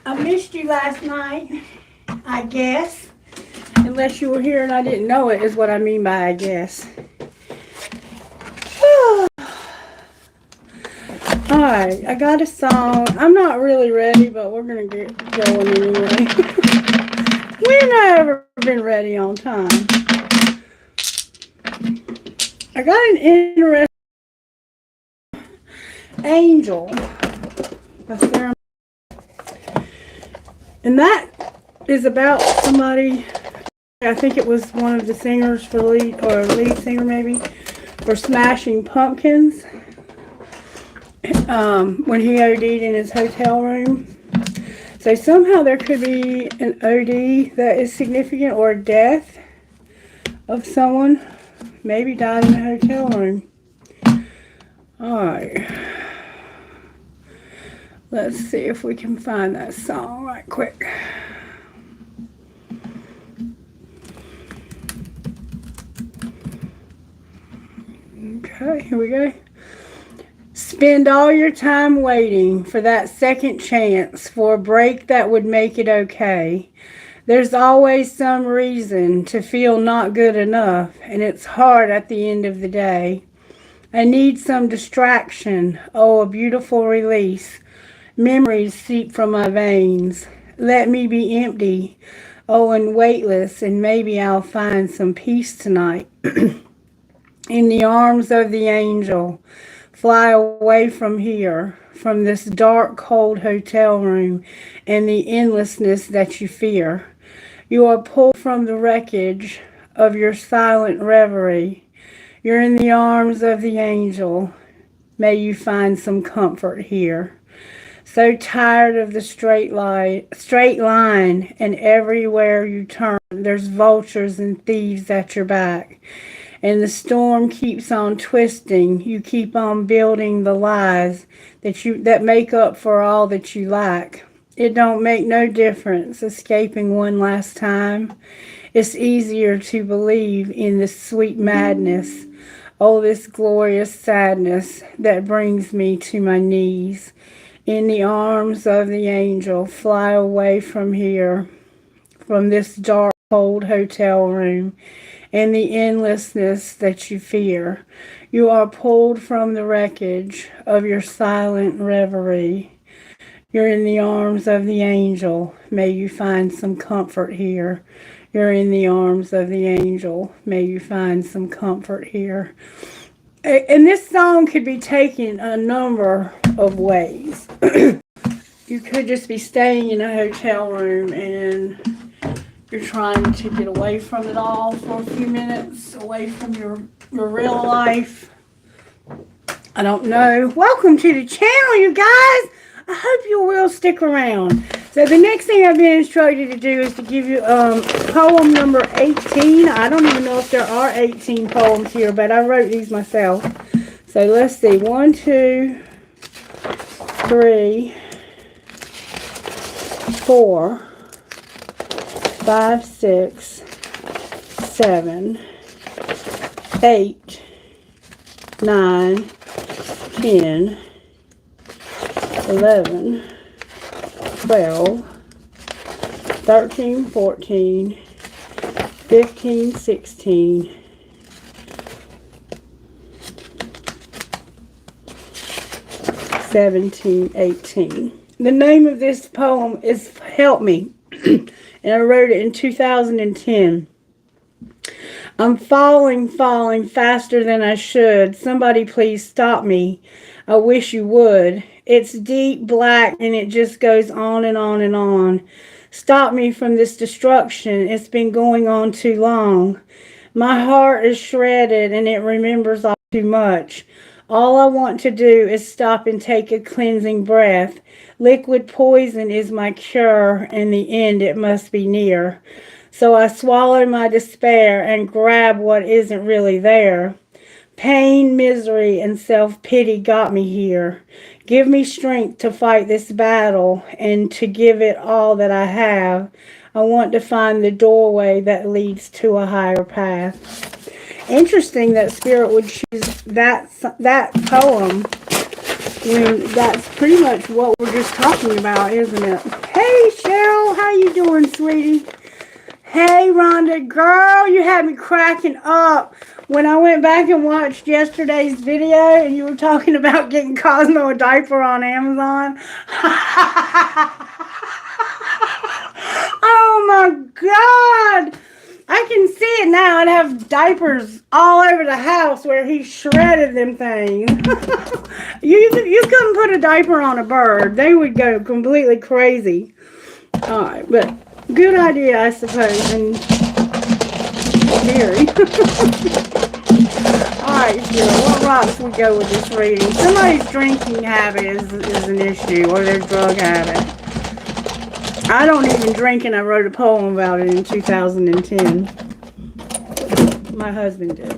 I missed you last night, I guess. Unless you were here and I didn't know it, is what I mean by I guess. Alright, I got a song. I'm not really ready, but we're going to get going anyway. We've never been ready on time. I got an interesting angel. And that is about somebody, I think it was one of the singers for lead, or lead singer maybe, for Smashing Pumpkins. When he OD'd in his hotel room. So somehow there could be an OD that is significant, or a death of someone. Maybe died in a hotel room. Alright. Let's see if we can find that song right quick. Okay, here we go. Spend all your time waiting for that second chance, for a break that would make it okay. There's always some reason to feel not good enough, and it's hard at the end of the day. I need some distraction, oh, a beautiful release. Memories seep from my veins. Let me be empty, oh, and weightless, and maybe I'll find some peace tonight. In the arms of the angel. Fly away from here, from this dark, cold hotel room and the endlessness that you fear. You are pulled from the wreckage of your silent reverie. You're in the arms of the angel. May you find some comfort here. So tired of the straight line, and everywhere you turn, there's vultures and thieves at your back. And the storm keeps on twisting. You keep on building the lies that make up for all that you lack. It don't make no difference escaping one last time. It's easier to believe in this sweet madness. Oh, this glorious sadness that brings me to my knees. In the arms of the angel, fly away from here, from this dark, cold hotel room, and the endlessness that you fear. You are pulled from the wreckage of your silent reverie. You're in the arms of the angel. May you find some comfort here. You're in the arms of the angel. May you find some comfort here. And this song could be taken a number of ways. You could just be staying in a hotel room and you're trying to get away from it all for a few minutes, away from your real life. I don't know. Welcome to the channel, you guys. I hope you will stick around. So the next thing I've been instructed to do is to give you poem number 18. I don't even know if there are 18 poems here, but I wrote these myself. So let's see. 1, 2, 3, 4, 5, 6, 7, 8, 9, 10, 11, 12, 13, 14, 15, 16, 17, 18. The name of this poem is Help Me. And I wrote it in 2010. I'm falling faster than I should. Somebody please stop me. I wish you would. It's deep black and it just goes on and on and on. Stop me from this destruction. It's been going on too long. My heart is shredded and it remembers all too much. All I want to do is stop and take a cleansing breath. Liquid poison is my cure, and the end it must be near. So I swallow my despair and grab what isn't really there. Pain, misery, and self-pity got me here. Give me strength to fight this battle and to give it all that I have. I want to find the doorway that leads to a higher path. Interesting that Spirit would choose that poem when that's pretty much what we're just talking about, isn't it? Hey, Cheryl, how you doing, sweetie? Hey, Rhonda, girl, you had me cracking up when I went back and watched yesterday's video and you were talking about getting Cosmo a diaper on Amazon. Oh my God! I can see it now. I'd have diapers all over the house where he shredded them things. You couldn't put a diaper on a bird. They would go completely crazy. Alright, but good idea, I suppose, and scary. Alright, Sheila, what rocks we go with this reading? Somebody's drinking habit is an issue, or their drug habit. I don't even drink, and I wrote a poem about it in 2010. My husband did.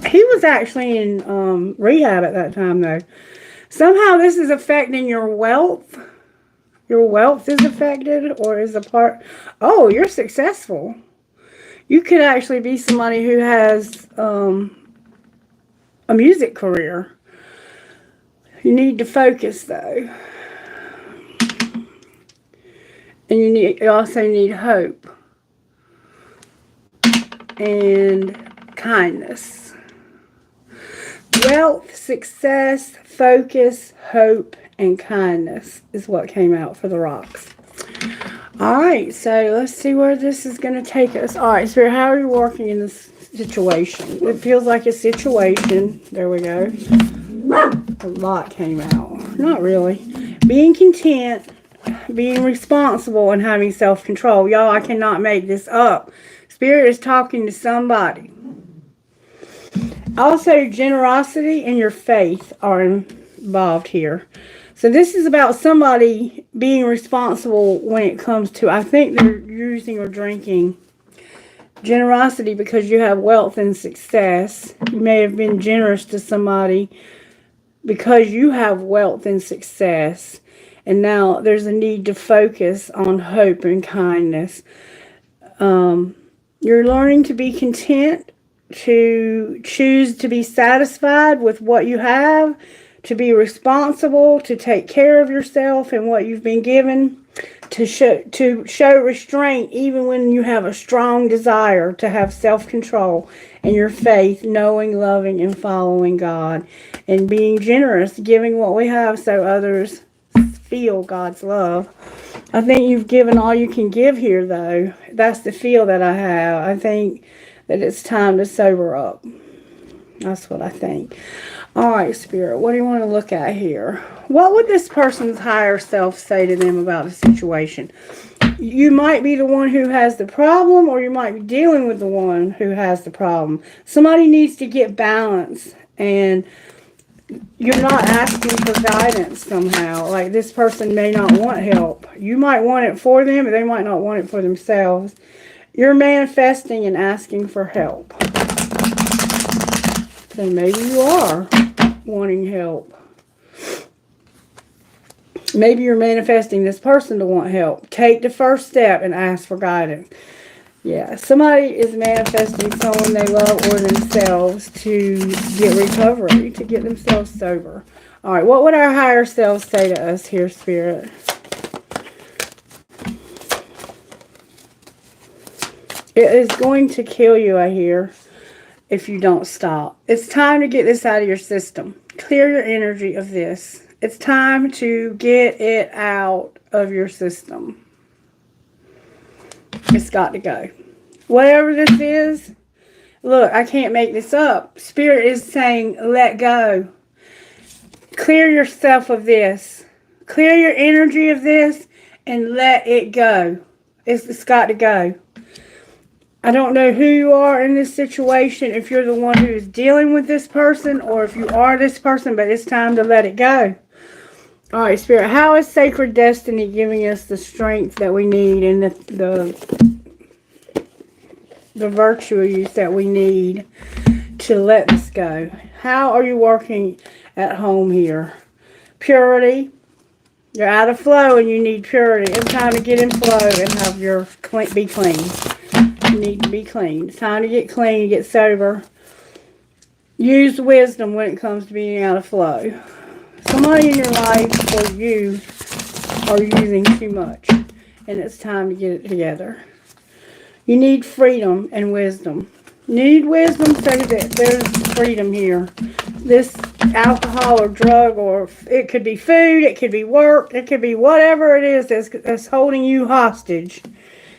He was actually in rehab at that time, though. Somehow this is affecting your wealth. Your wealth is affected, or is a part... Oh, you're successful. You could actually be somebody who has a music career. You need to focus, though. And you also need hope and kindness. Wealth, success, focus, hope, and kindness is what came out for the rocks. Alright, so let's see where this is going to take us. Alright, so how are you working in this situation? It feels like a situation. There we go. A lot came out. Not really. Being content, being responsible, and having self-control. Y'all, I cannot make this up. Spirit is talking to somebody. Also, generosity and your faith are involved here. So this is about somebody being responsible when it comes to, I think they're using or drinking. Generosity because you have wealth and success. You may have been generous to somebody because you have wealth and success. And now there's a need to focus on hope and kindness. You're learning to be content, to choose to be satisfied with what you have, to be responsible, to take care of yourself and what you've been given, to show restraint even when you have a strong desire, to have self-control and your faith, knowing, loving, and following God, and being generous, giving what we have so others feel God's love. I think you've given all you can give here, though. That's the feel that I have. I think that it's time to sober up. That's what I think. All right, Spirit, what do you want to look at here? What would this person's higher self say to them about a situation? You might be the one who has the problem, or you might be dealing with the one who has the problem. Somebody needs to get balance, and you're not asking for guidance somehow. Like, this person may not want help. You might want it for them, but they might not want it for themselves. You're manifesting and asking for help. So maybe you are wanting help. Maybe you're manifesting this person to want help. Take the first step and ask for guidance. Yeah, somebody is manifesting someone they love or themselves to get recovery, to get themselves sober. All right, what would our higher selves say to us here, Spirit? It is going to kill you, I hear, if you don't stop. It's time to get this out of your system. Clear your energy of this. It's time to get it out of your system. It's got to go. Whatever this is, look, I can't make this up. Spirit is saying, let go. Clear yourself of this. Clear your energy of this and let it go. It's got to go. I don't know who you are in this situation, if you're the one who's dealing with this person or if you are this person, but it's time to let it go. All right, Spirit, how is Sacred Destiny giving us the strength that we need and the virtues that we need to let this go? How are you working at home here? Purity. You're out of flow and you need purity. It's time to get in flow and have your be clean. You need to be clean. It's time to get clean, get sober. Use wisdom when it comes to being out of flow. Somebody in your life or you are using too much, and it's time to get it together. You need freedom and wisdom. You need wisdom so that there's freedom here. This alcohol or drug, or it could be food, it could be work, it could be whatever it is that's holding you hostage.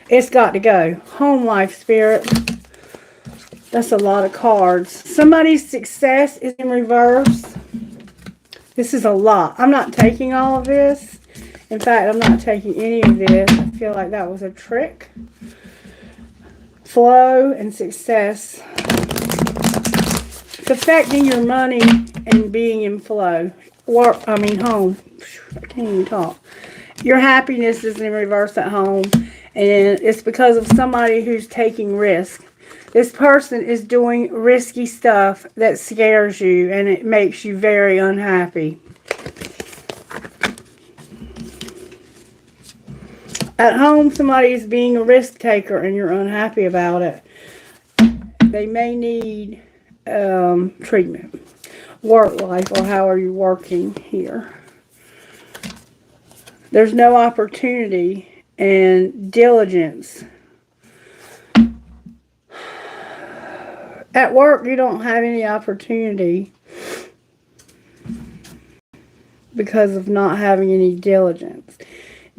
It's got to go. Home life, spirit. That's a lot of cards. Somebody's success is in reverse. This is a lot. I'm not taking all of this. In fact, I'm not taking any of this. I feel like that was a trick. Flow and success. It's affecting your money and being in flow. Home. I can't even talk. Your happiness is in reverse at home. And it's because of somebody who's taking risk. This person is doing risky stuff that scares you and it makes you very unhappy. At home, somebody is being a risk taker and you're unhappy about it. They may need treatment. Work life, or how are you working here? There's no opportunity and diligence. At work, you don't have any opportunity because of not having any diligence.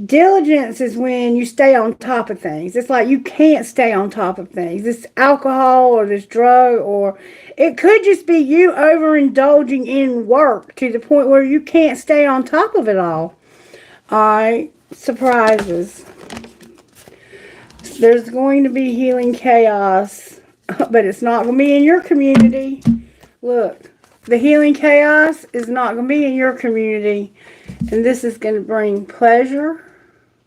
Diligence is when you stay on top of things. It's like you can't stay on top of things. This alcohol or this drug, or it could just be you overindulging in work to the point where you can't stay on top of it all. Alright, surprises. There's going to be healing chaos, but it's not going to be in your community. Look, the healing chaos is not going to be in your community. And this is going to bring pleasure,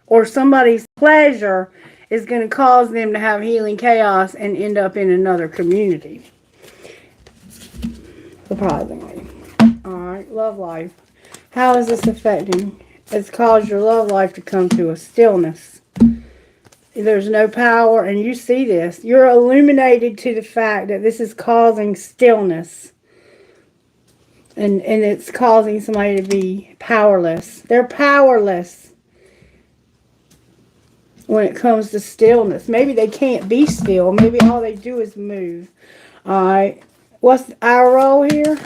or somebody's pleasure is going to cause them to have healing chaos and end up in another community. Surprisingly. Alright, love life. How is this affecting? It's caused your love life to come to a stillness. There's no power, and you see this. You're illuminated to the fact that this is causing stillness. And it's causing somebody to be powerless. They're powerless when it comes to stillness. Maybe they can't be still. Maybe all they do is move. Alright. What's our role here?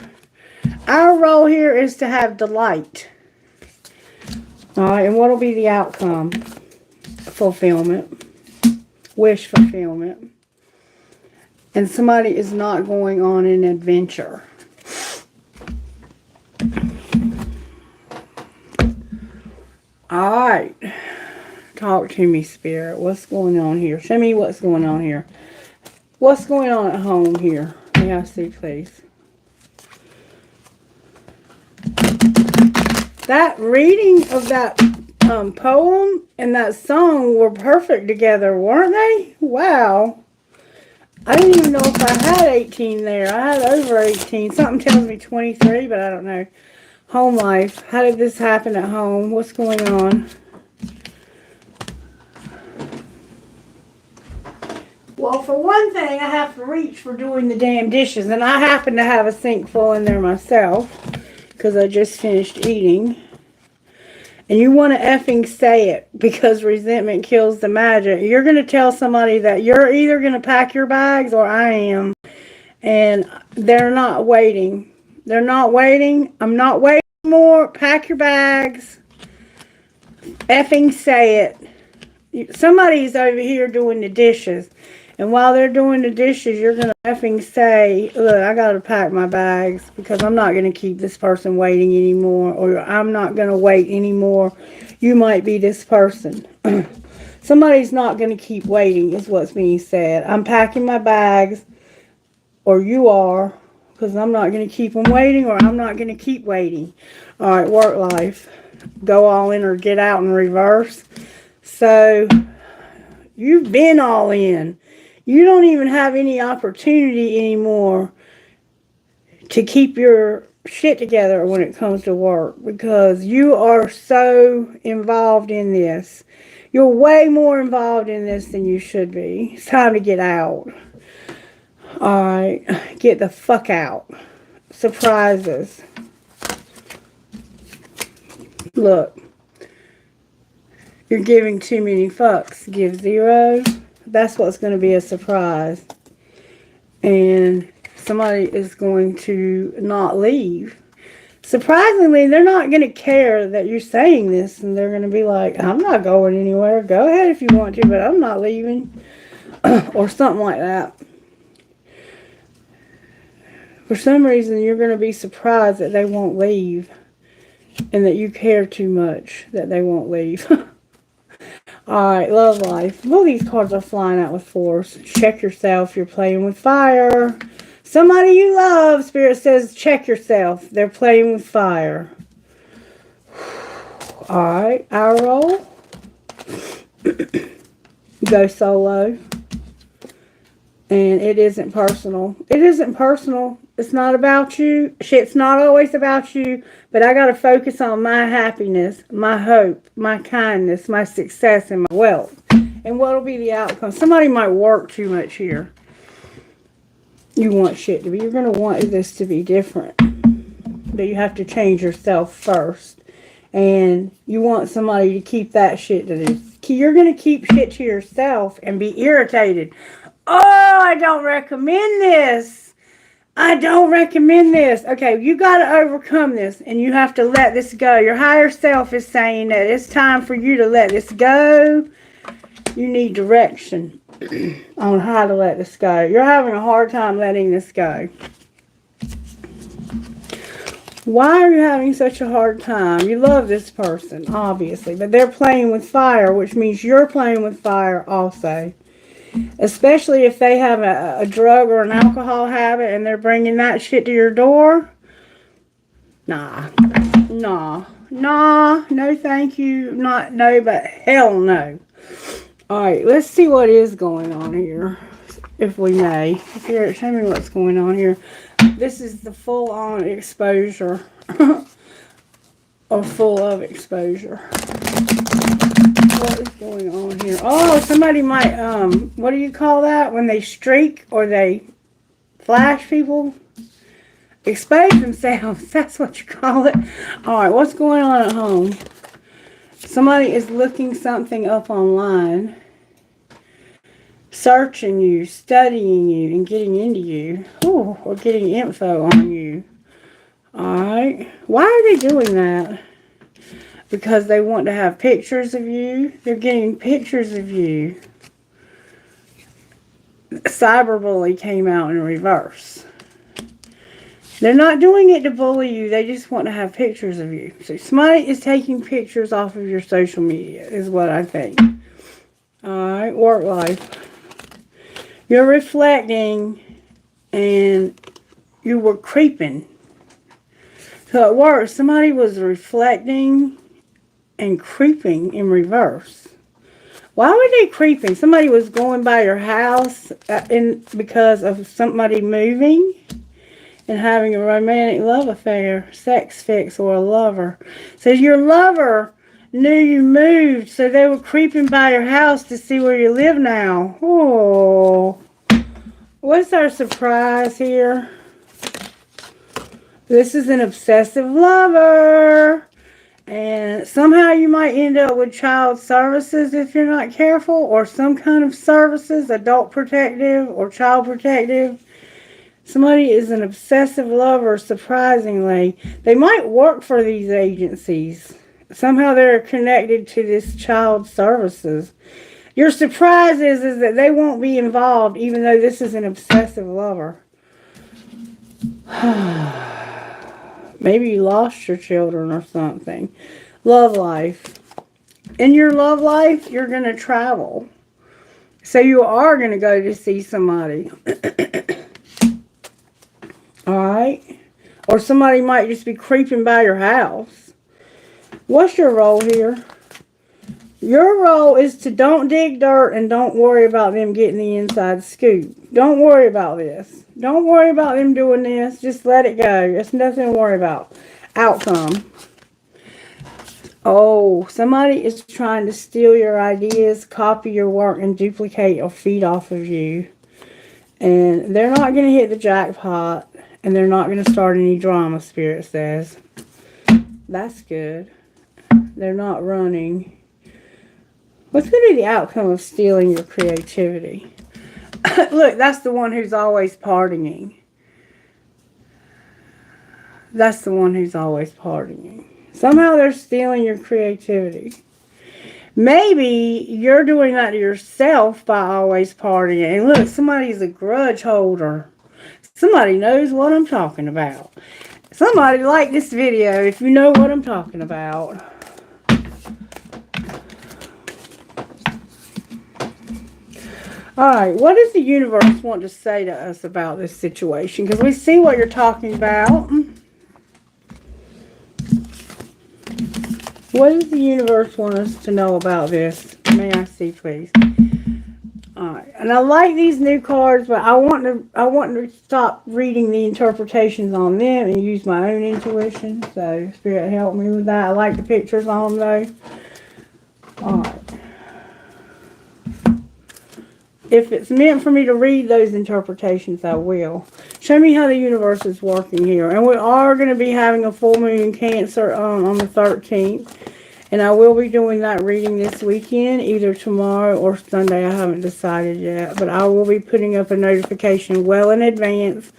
Our role here is to have delight. Alright, and what will be the outcome? Fulfillment. Wish fulfillment. And somebody is not going on an adventure. Alright. Talk to me, Spirit. What's going on here? Show me what's going on here. What's going on at home here? May I see, please? That reading of that poem and that song were perfect together, weren't they? Wow. I didn't even know if I had 18 there. I had over 18. Something tells me 23, but I don't know. Home life. How did this happen at home? What's going on? Well, for one thing, I have to reach for doing the damn dishes. And I happen to have a sink full in there myself. Because I just finished eating. And you want to effing say it. Because resentment kills the magic. You're going to tell somebody that you're either going to pack your bags or I am. And they're not waiting. They're not waiting. I'm not waiting more. Pack your bags. Effing say it. Somebody's over here doing the dishes. And while they're doing the dishes, you're going to effing say, look, I got to pack my bags because I'm not going to keep this person waiting anymore. Or I'm not going to wait anymore. You might be this person. Somebody's not going to keep waiting is what's being said. I'm packing my bags. Or you are. Because I'm not going to keep them waiting, or I'm not going to keep waiting. Alright, work life. Go all in or get out in reverse. So, you've been all in. You don't even have any opportunity anymore to keep your shit together when it comes to work. Because you are so involved in this. You're way more involved in this than you should be. It's time to get out. Alright, get the fuck out. Surprises. Look. You're giving too many fucks. Give 0. That's what's going to be a surprise. And somebody is going to not leave. Surprisingly, they're not going to care that you're saying this. And they're going to be like, I'm not going anywhere. Go ahead if you want to, but I'm not leaving. Or something like that. For some reason, you're going to be surprised that they won't leave. And that you care too much that they won't leave. Alright, love life. Well, these cards are flying out with force. Check yourself. You're playing with fire. Somebody you love, Spirit says, check yourself. They're playing with fire. Alright, our roll. Go solo. And it isn't personal. It isn't personal. It's not about you. Shit's not always about you. But I got to focus on my happiness, my hope, my kindness, my success, and my wealth. And what will be the outcome? Somebody might work too much here. You want shit to be. You're going to want this to be different. But you have to change yourself first. And you want somebody to keep that shit to this. You're going to keep shit to yourself and be irritated. Oh, I don't recommend this. I don't recommend this. Okay, you got to overcome this. And you have to let this go. Your higher self is saying that it's time for you to let this go. You need direction on how to let this go. You're having a hard time letting this go. Why are you having such a hard time? You love this person, obviously. But they're playing with fire, which means you're playing with fire also. Especially if they have a drug or an alcohol habit and they're bringing that shit to your door. Nah. No thank you. Not no, but hell no. Alright, let's see what is going on here. If we may. Here, show me what's going on here. This is the full-on exposure. Or full of exposure. What is going on here? Oh, somebody might, what do you call that? When they streak or they flash people? Expose themselves. That's what you call it. Alright, what's going on at home? Somebody is looking something up online. Searching you, studying you, and getting into you. Ooh, or getting info on you. Alright. Why are they doing that? Because they want to have pictures of you. They're getting pictures of you. Cyberbully came out in reverse. They're not doing it to bully you. They just want to have pictures of you. So somebody is taking pictures off of your social media is what I think. Alright, work life. You're reflecting and you were creeping. So at work, somebody was reflecting and creeping in reverse. Why were they creeping? Somebody was going by your house because of somebody moving and having a romantic love affair, sex fix, or a lover. So your lover knew you moved, so they were creeping by your house to see where you live now. Oh, what's our surprise here? This is an obsessive lover. And somehow you might end up with child services if you're not careful. Or some kind of services, adult protective or child protective. Somebody is an obsessive lover, surprisingly. They might work for these agencies. Somehow they're connected to this child services. Your surprise is that they won't be involved even though this is an obsessive lover. Maybe you lost your children or something. Love life. In your love life, you're going to travel. So you are going to go to see somebody. Alright? Or somebody might just be creeping by your house. What's your role here? Your role is to don't dig dirt and don't worry about them getting the inside scoop. Don't worry about this. Don't worry about them doing this. Just let it go. It's nothing to worry about. Outcome. Oh, somebody is trying to steal your ideas, copy your work, and duplicate or feed off of you. And they're not going to hit the jackpot. And they're not going to start any drama, Spirit says. That's good. They're not running. What's going to be the outcome of stealing your creativity? Look, that's the one who's always partying. That's the one who's always partying. Somehow they're stealing your creativity. Maybe you're doing that to yourself by always partying. And look, somebody's a grudge holder. Somebody knows what I'm talking about. Somebody like this video if you know what I'm talking about. Alright, what does the universe want to say to us about this situation? Because we see what you're talking about. What does the universe want us to know about this? May I see, please? Alright, and I like these new cards, but I want to stop reading the interpretations on them and use my own intuition. So, Spirit, help me with that. I like the pictures on them, though. Alright. If it's meant for me to read those interpretations, I will. Show me how the universe is working here. And we are going to be having a full moon in Cancer on the 13th. And I will be doing that reading this weekend, either tomorrow or Sunday. I haven't decided yet. But I will be putting up a notification well in advance.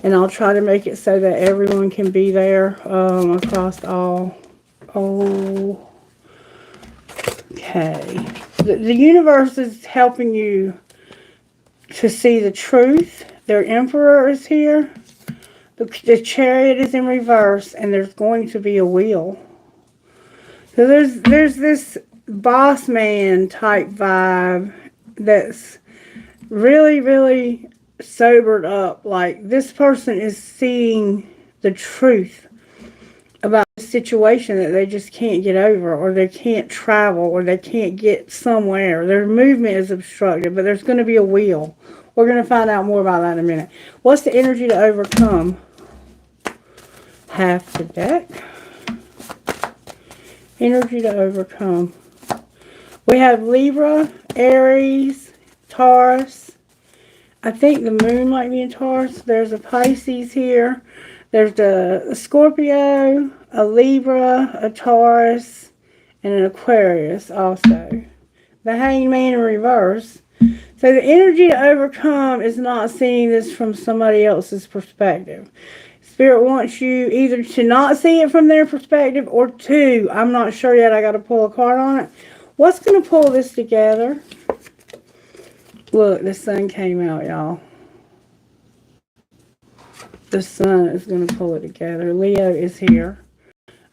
And I'll try to make it so that everyone can be there across all. Oh. Okay. The universe is helping you to see the truth. Their Emperor is here. The Chariot is in reverse, and there's going to be a wheel. So there's this boss man type vibe that's really, really sobered up. Like, this person is seeing the truth about the situation that they just can't get over, or they can't travel, or they can't get somewhere. Their movement is obstructed, but there's going to be a wheel. We're going to find out more about that in a minute. What's the energy to overcome? Half the deck. Energy to overcome. We have Libra, Aries, Taurus. I think the moon might be in Taurus. There's a Pisces here. There's a Scorpio, a Libra, a Taurus, and an Aquarius also. The Hangman in reverse. So the energy to overcome is not seeing this from somebody else's perspective. Spirit wants you either to not see it from their perspective, or two, I'm not sure yet, I got to pull a card on it. What's going to pull this together? Look, the sun came out, y'all. The sun is going to pull it together. Leo is here.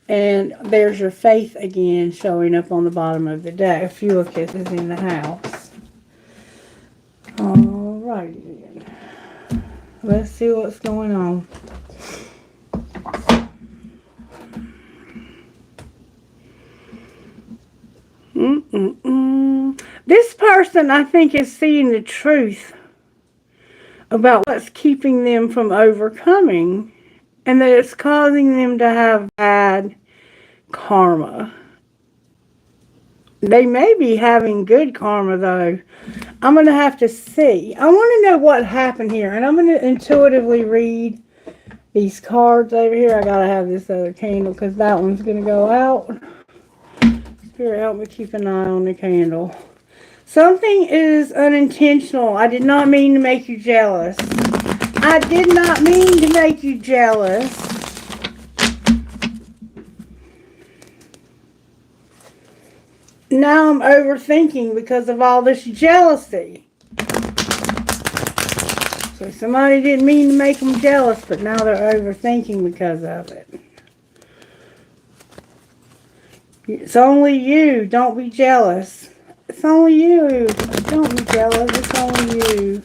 And there's your faith again showing up on the bottom of the deck. A few of it is in the house. Alrighty then. Let's see what's going on. This person, I think, is seeing the truth about what's keeping them from overcoming, and that it's causing them to have bad karma. They may be having good karma, though. I'm going to have to see. I want to know what happened here, and I'm going to intuitively read these cards over here. I got to have this other candle because that one's going to go out. Spirit, help me keep an eye on the candle. Something is unintentional. I did not mean to make you jealous. I did not mean to make you jealous. Now I'm overthinking because of all this jealousy. So somebody didn't mean to make them jealous, but now they're overthinking because of it. It's only you. Don't be jealous. It's only you. Don't be jealous. It's only you.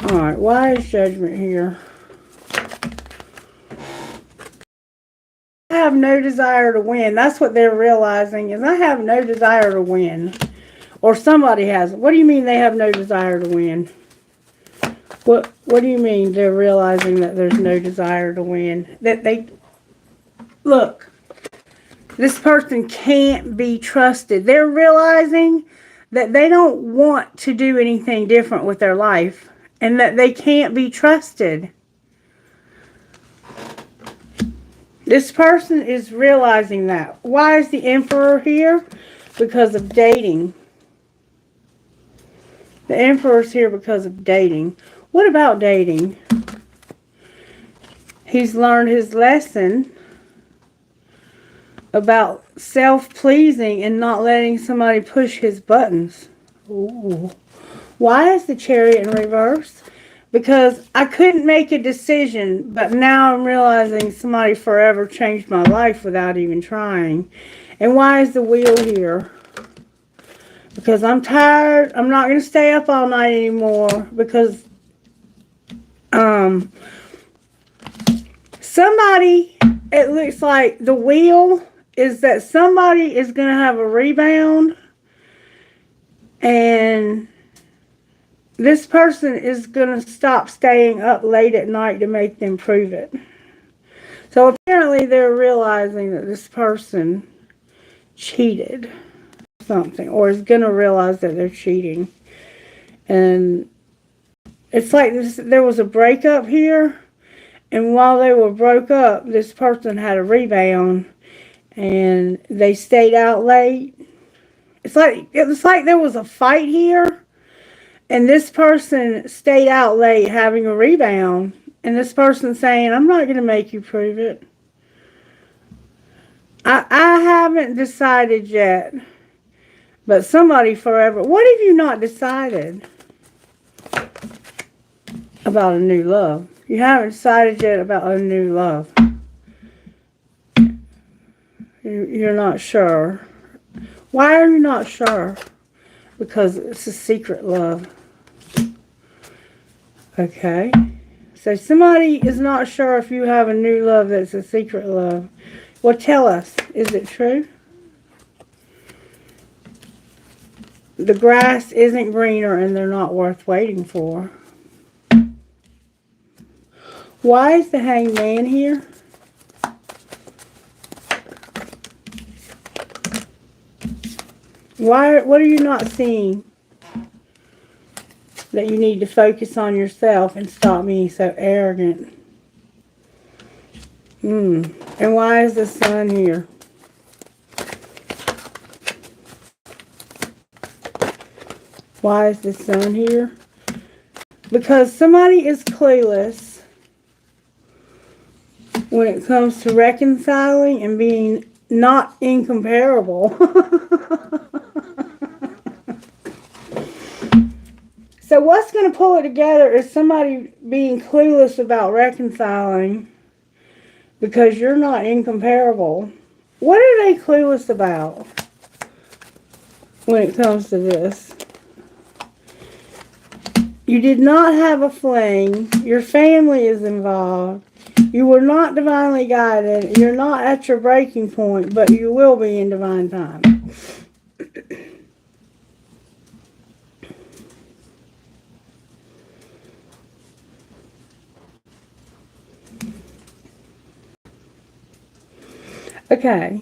Alright, why is Judgment here? I have no desire to win. That's what they're realizing, is I have no desire to win. Or somebody has. What do you mean they have no desire to win? What do you mean they're realizing that there's no desire to win? That they... Look. This person can't be trusted. They're realizing that they don't want to do anything different with their life, and that they can't be trusted. This person is realizing that. Why is the Emperor here? Because of dating. The Emperor's here because of dating. What about dating? He's learned his lesson about self-pleasing and not letting somebody push his buttons. Ooh. Why is the Chariot in reverse? Because I couldn't make a decision, but now I'm realizing somebody forever changed my life without even trying. And why is the Wheel here? Because I'm tired. I'm not going to stay up all night anymore. Because somebody, it looks like the Wheel is that somebody is going to have a rebound. And this person is going to stop staying up late at night to make them prove it. So apparently they're realizing that this person cheated something, or is going to realize that they're cheating. And it's like there was a breakup here, and while they were broke up, this person had a rebound, and they stayed out late. It was like there was a fight here, and this person stayed out late having a rebound, and this person saying, I'm not going to make you prove it. I haven't decided yet. But somebody forever. What have you not decided about a new love? You haven't decided yet about a new love. You're not sure. Why are you not sure? Because it's a secret love. Okay. So somebody is not sure if you have a new love that's a secret love. Well, tell us. Is it true? The grass isn't greener and they're not worth waiting for. Why is the Hanged Man here? What are you not seeing that you need to focus on yourself and stop being so arrogant? And why is the Sun here? Why is the Sun here? Because somebody is clueless when it comes to reconciling and being not incomparable. So what's going to pull it together is somebody being clueless about reconciling because you're not incomparable. What are they clueless about when it comes to this? You did not have a fling. Your family is involved. You were not divinely guided. You're not at your breaking point, but you will be in divine time. Okay.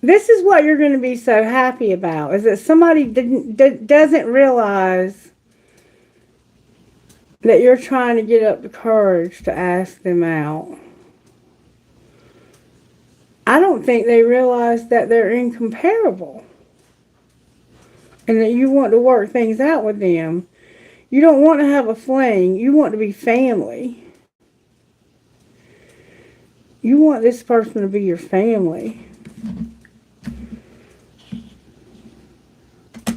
This is what you're going to be so happy about, is that somebody doesn't realize that you're trying to get up the courage to ask them out. I don't think they realize that they're incomparable and that you want to work things out with them. You don't want to have a fling. You want to be family. You want this person to be your family.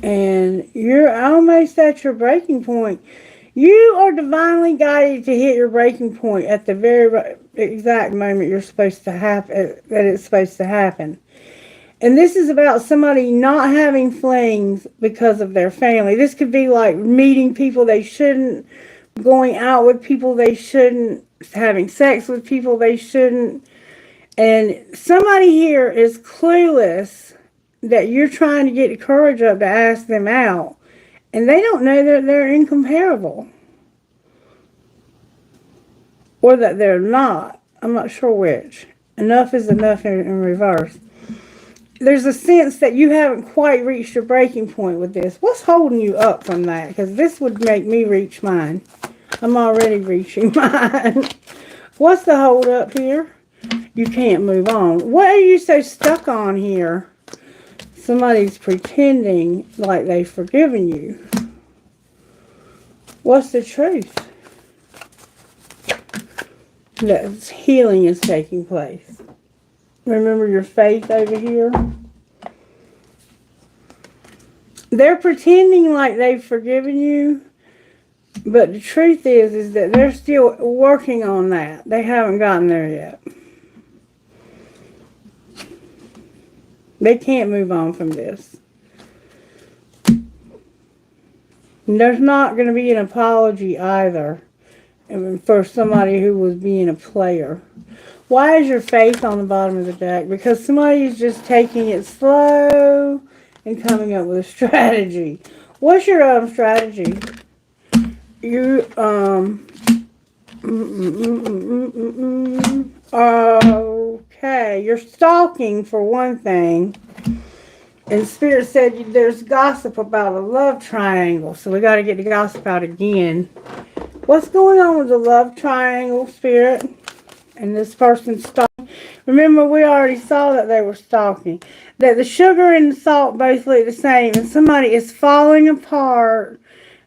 And you're almost at your breaking point. You are divinely guided to hit your breaking point at the very exact moment you're supposed to happen, that it's supposed to happen. And this is about somebody not having flings because of their family. This could be like meeting people they shouldn't, going out with people they shouldn't, having sex with people they shouldn't. And somebody here is clueless that you're trying to get the courage up to ask them out. And they don't know that they're incomparable. Or that they're not. I'm not sure which. Enough is enough in reverse. there's a sense that you haven't quite reached your breaking point with this. What's holding you up from that? Because this would make me reach mine. I'm already reaching mine. What's the hold up here? You can't move on. What are you so stuck on here? Somebody's pretending like they've forgiven you. What's the truth? That healing is taking place. Remember your faith over here? They're pretending like they've forgiven you, but the truth is that they're still working on that. They haven't gotten there yet. They can't move on from this. And there's not going to be an apology either for somebody who was being a player. Why is your faith on the bottom of the deck? Because somebody's just taking it slow and coming up with a strategy. What's your strategy? You okay, you're stalking for one thing. And Spirit said there's gossip about a love triangle. So we got to get the gossip out again. What's going on with the love triangle, Spirit? And this person's stalking. Remember, we already saw that they were stalking. That the sugar and the salt both look the same. And somebody is falling apart,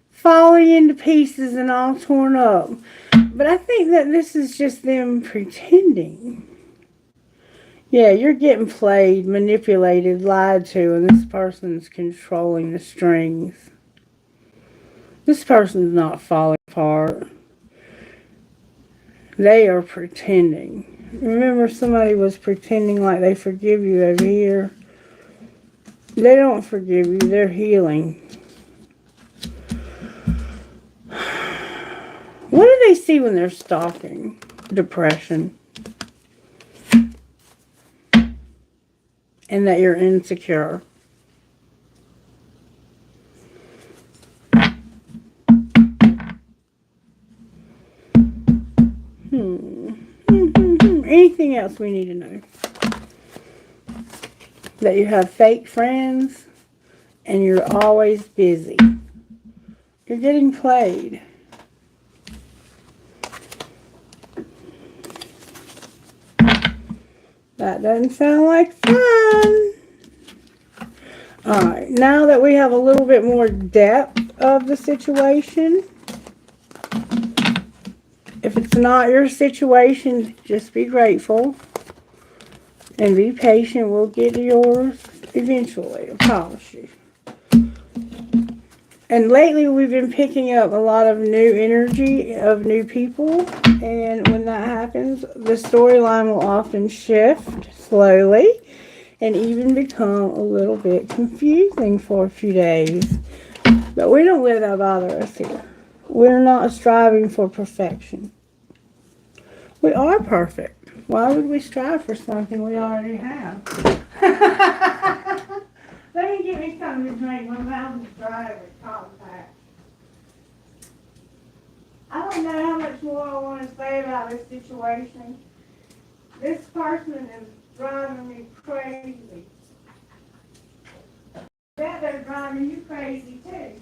falling into pieces and all torn up. But I think that this is just them pretending. Yeah, you're getting played, manipulated, lied to, and this person's controlling the strings. This person's not falling apart. They are pretending. Remember, somebody was pretending like they forgive you over here. They don't forgive you. They're healing. What do they see when they're stalking? Depression. And that you're insecure. Anything else we need to know? That you have fake friends and you're always busy. You're getting played. That doesn't sound like fun. Alright, now that we have a little bit more depth of the situation, if it's not your situation, just be grateful and be patient. We'll get to yours eventually, I promise you. And lately we've been picking up a lot of new energy of new people. And when that happens, the storyline will often shift slowly and even become a little bit confusing for a few days. But we don't let that bother us here. We're not striving for perfection. We are perfect. Why would we strive for something we already have? Let me get me something to drink. My mouth is dry with contact. I don't know how much more I want to say about this situation. This person is driving me crazy. I bet they're driving you crazy too.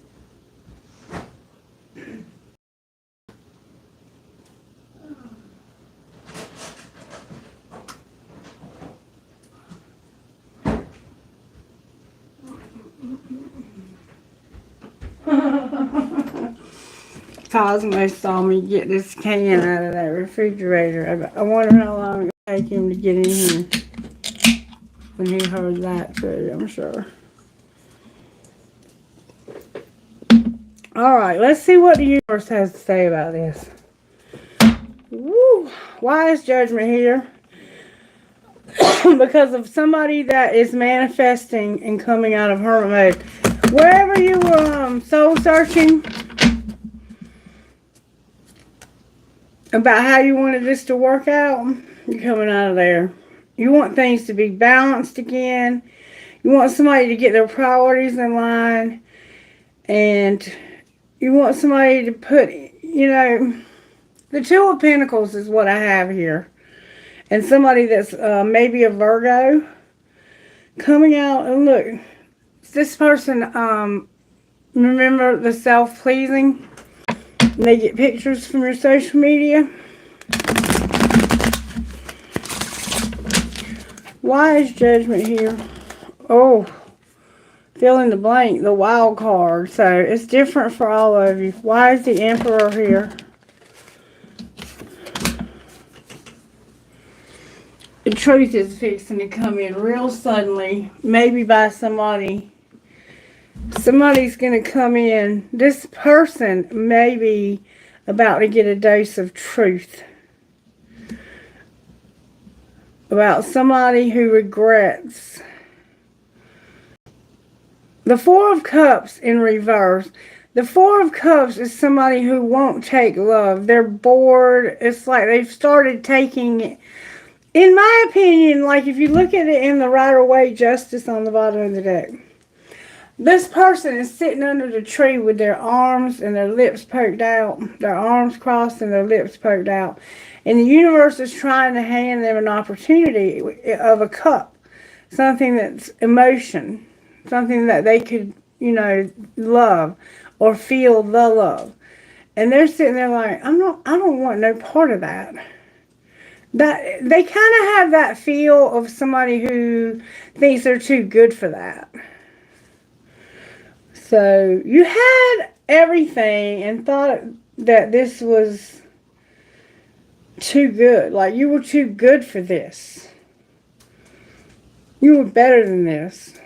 Cosmo saw me get this can out of that refrigerator. I wonder how long it would take him to get in here when he heard that too, I'm sure. Alright, let's see what the universe has to say about this. Woo! Why is judgment here? Because of somebody that is manifesting and coming out of hermit mode. Wherever you were soul searching about how you wanted this to work out, you're coming out of there. You want things to be balanced again. You want somebody to get their priorities in line. And you want somebody to put, you know, the Two of Pentacles is what I have here. And somebody that's maybe a Virgo. coming out, and look, this person, remember the self-pleasing? They get pictures from your social media. Why is Judgment here? Oh, fill in the blank, the wild card. So it's different for all of you. Why is the Emperor here? The truth is fixing to come in real suddenly, maybe by somebody. Somebody's going to come in. This person may be about to get a dose of truth about somebody who regrets. The Four of Cups in reverse. The Four of Cups is somebody who won't take love. They're bored. It's like they've started taking it. In my opinion, like if you look at it in the Rider-Waite Justice on the bottom of the deck, this person is sitting under the tree with their arms and their lips poked out, their arms crossed and their lips poked out. And the universe is trying to hand them an opportunity of a cup, something that's emotion, something that they could, love or feel the love. And they're sitting there like, I don't want no part of that. That they kind of have that feel of somebody who thinks they're too good for that. So you had everything and thought that this was too good. Like you were too good for this. You were better than this.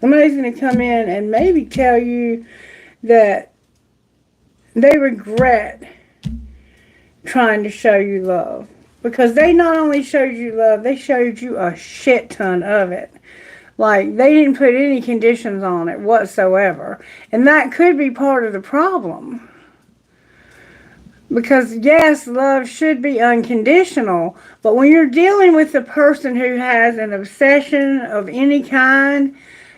Somebody's going to come in and maybe tell you that they regret trying to show you love. Because they not only showed you love, they showed you a shit ton of it. Like, they didn't put any conditions on it whatsoever. And that could be part of the problem. Because, yes, love should be unconditional. But when you're dealing with a person who has an obsession of any kind,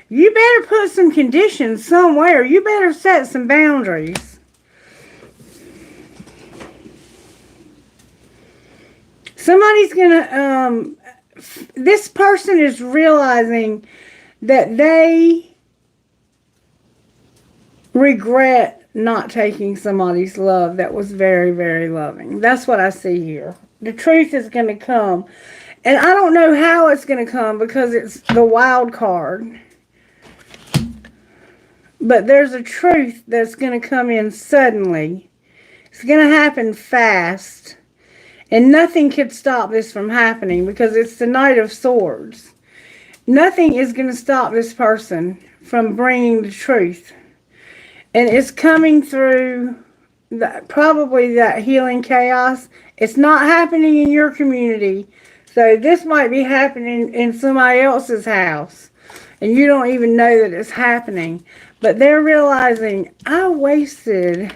you better put some conditions somewhere. You better set some boundaries. Somebody's going to, this person is realizing that they regret not taking somebody's love that was very, very loving. That's what I see here. The truth is going to come. And I don't know how it's going to come because it's the wild card. But there's a truth that's going to come in suddenly. It's going to happen fast. And nothing could stop this from happening because it's the Knight of Swords. Nothing is going to stop this person from bringing the truth. And it's coming through probably that healing chaos. It's not happening in your community. So this might be happening in somebody else's house. And you don't even know that it's happening. But they're realizing, I wasted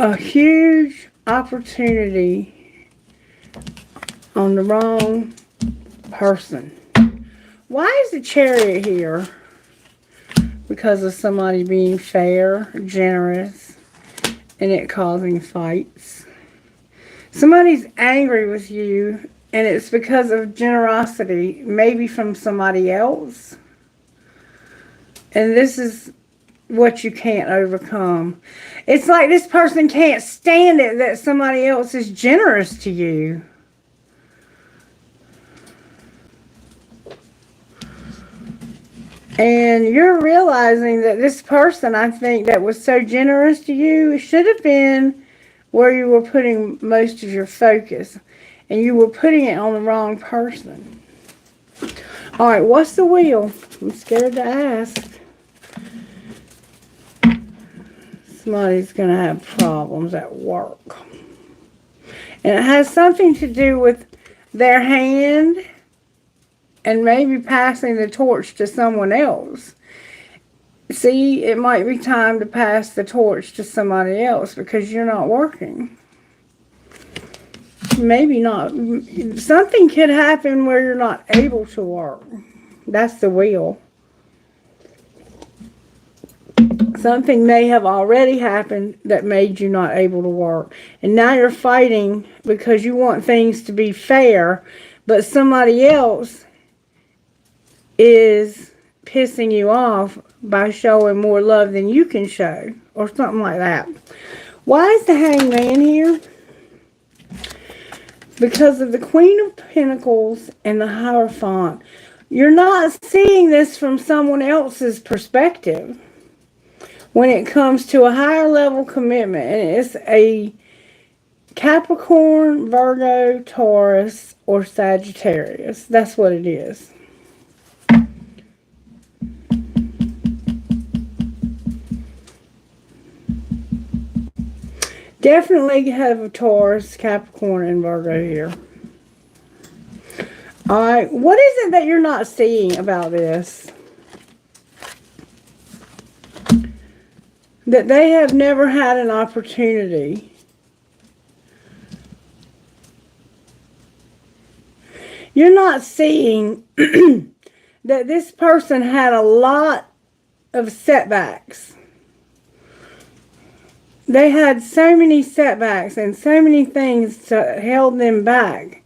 a huge opportunity on the wrong person. Why is the Chariot here? Because of somebody being fair, generous, and it causing fights. Somebody's angry with you, and it's because of generosity, maybe from somebody else. And this is what you can't overcome. It's like this person can't stand it that somebody else is generous to you. And you're realizing that this person, I think, that was so generous to you should have been where you were putting most of your focus. And you were putting it on the wrong person. Alright, what's the wheel? I'm scared to ask. Somebody's going to have problems at work. And it has something to do with their hand and maybe passing the torch to someone else. See, it might be time to pass the torch to somebody else because you're not working. Maybe not. Something could happen where you're not able to work. That's the wheel. Something may have already happened that made you not able to work. And now you're fighting because you want things to be fair, but somebody else is pissing you off by showing more love than you can show, or something like that. Why is the Hangman here? Because of the Queen of Pentacles and the Hierophant. You're not seeing this from someone else's perspective when it comes to a higher level commitment. And it's a Capricorn, Virgo, Taurus, or Sagittarius. That's what it is. Definitely have a Taurus, Capricorn, and Virgo here. Alright, what is it that you're not seeing about this? That they have never had an opportunity. You're not seeing that this person had a lot of setbacks. They had so many setbacks and so many things that held them back.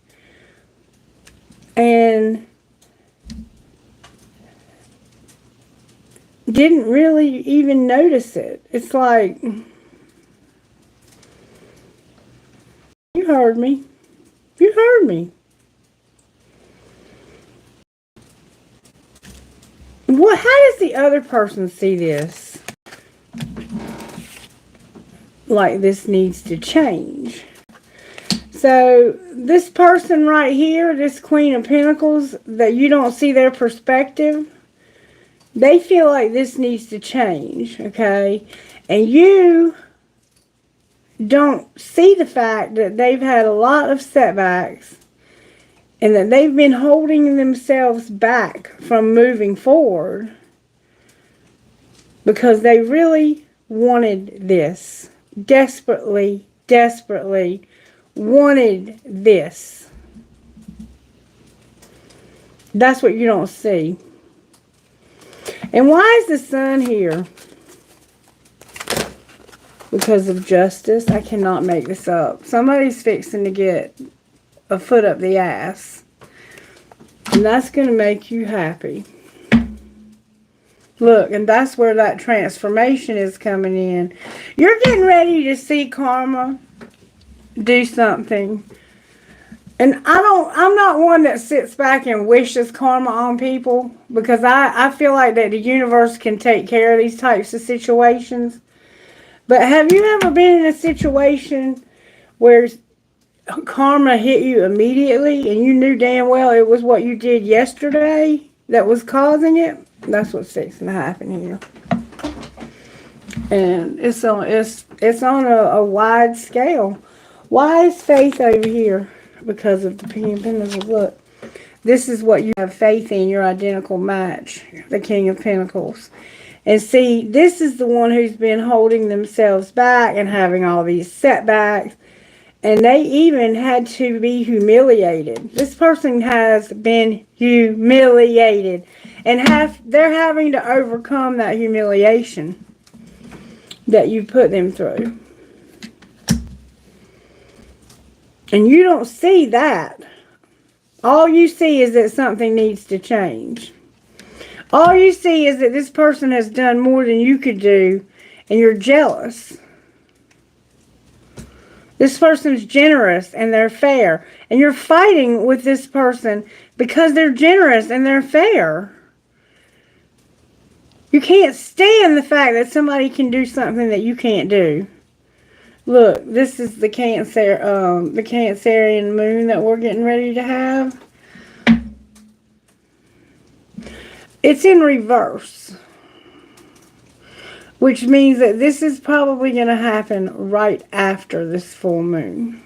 And didn't really even notice it. It's like, you heard me. You heard me. What? How does the other person see this? Like this needs to change. So this person right here, this Queen of Pentacles, that you don't see their perspective, they feel like this needs to change, okay? And you don't see the fact that they've had a lot of setbacks and that they've been holding themselves back from moving forward because they really wanted this. Desperately, desperately wanted this. That's what you don't see. And why is the Sun here? Because of justice. I cannot make this up. Somebody's fixing to get a foot up the ass. And that's going to make you happy. Look, and that's where that transformation is coming in. You're getting ready to see karma do something. And I'm not one that sits back and wishes karma on people, because I feel like that the universe can take care of these types of situations. But have you ever been in a situation where karma hit you immediately and you knew damn well it was what you did yesterday that was causing it? That's what's fixing to happen here. And it's on a wide scale. Why is faith over here? Because of the King of Pentacles. Look, this is what you have faith in, your identical match, the King of Pentacles. And see, this is the one who's been holding themselves back and having all these setbacks. And they even had to be humiliated. This person has been humiliated. And they're having to overcome that humiliation that you put them through. And you don't see that. All you see is that something needs to change. All you see is that this person has done more than you could do, and you're jealous. This person's generous and they're fair. And you're fighting with this person because they're generous and they're fair. You can't stand the fact that somebody can do something that you can't do. Look, this is the Cancerian moon that we're getting ready to have. It's in reverse. Which means that this is probably going to happen right after this full moon.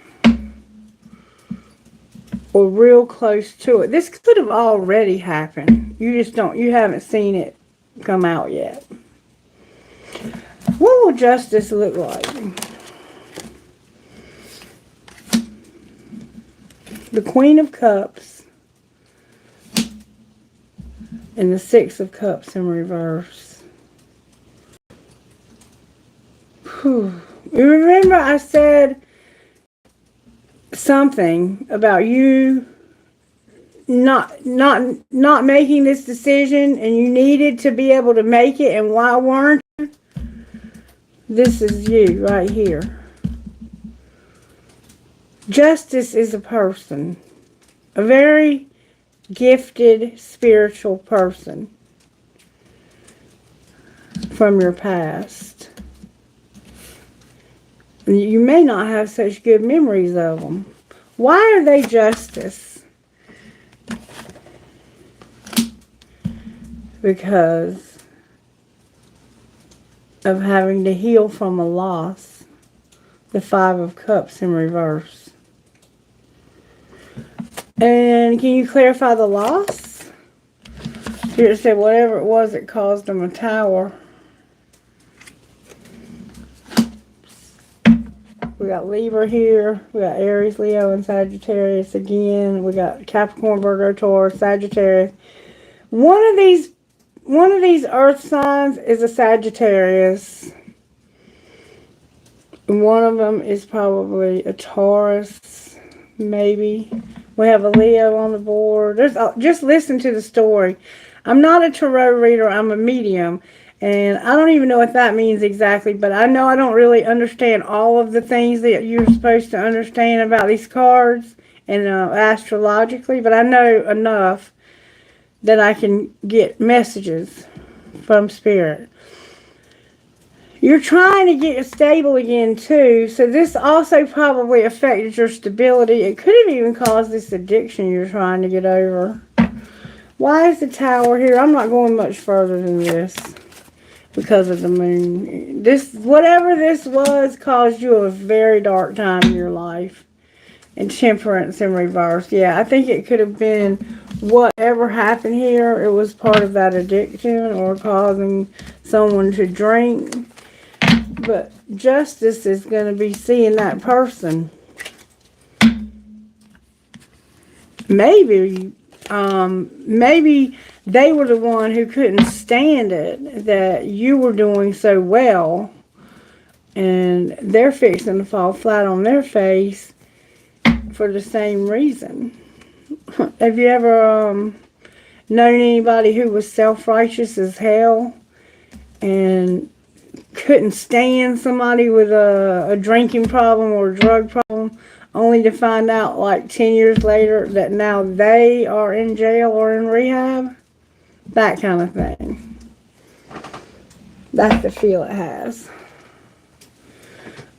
Or real close to it. This could have already happened. You haven't seen it come out yet. What will justice look like? The Queen of Cups and the Six of Cups in reverse. You remember I said something about you not making this decision, and you needed to be able to make it, and why weren't you? This is you right here. Justice is a person, a very gifted spiritual person from your past. You may not have such good memories of them. Why are they justice? Because of having to heal from a loss. The Five of Cups in reverse. And can you clarify the loss? Spirit said whatever it was that caused them a tower. We got Libra here. We got Aries, Leo, and Sagittarius again. We got Capricorn, Virgo, Taurus, Sagittarius. One of these earth signs is a Sagittarius. One of them is probably a Taurus, maybe. We have a Leo on the board. Just listen to the story. I'm not a tarot reader. I'm a medium. And I don't even know what that means exactly. But I know I don't really understand all of the things that you're supposed to understand about these cards and astrologically. But I know enough that I can get messages from Spirit. You're trying to get stable again too, so this also probably affected your stability. It could have even caused this addiction you're trying to get over. Why is the Tower here? I'm not going much further than this because of the moon. Whatever this was, caused you a very dark time in your life. And Temperance in reverse. Yeah, I think it could have been whatever happened here. It was part of that addiction or causing someone to drink. But justice is going to be seeing that person. Maybe they were the one who couldn't stand it, that you were doing so well. And they're fixing to fall flat on their face for the same reason. Have you ever known anybody who was self-righteous as hell and couldn't stand somebody with a drinking problem or a drug problem, only to find out like 10 years later that now they are in jail or in rehab? That kind of thing. That's the feel it has.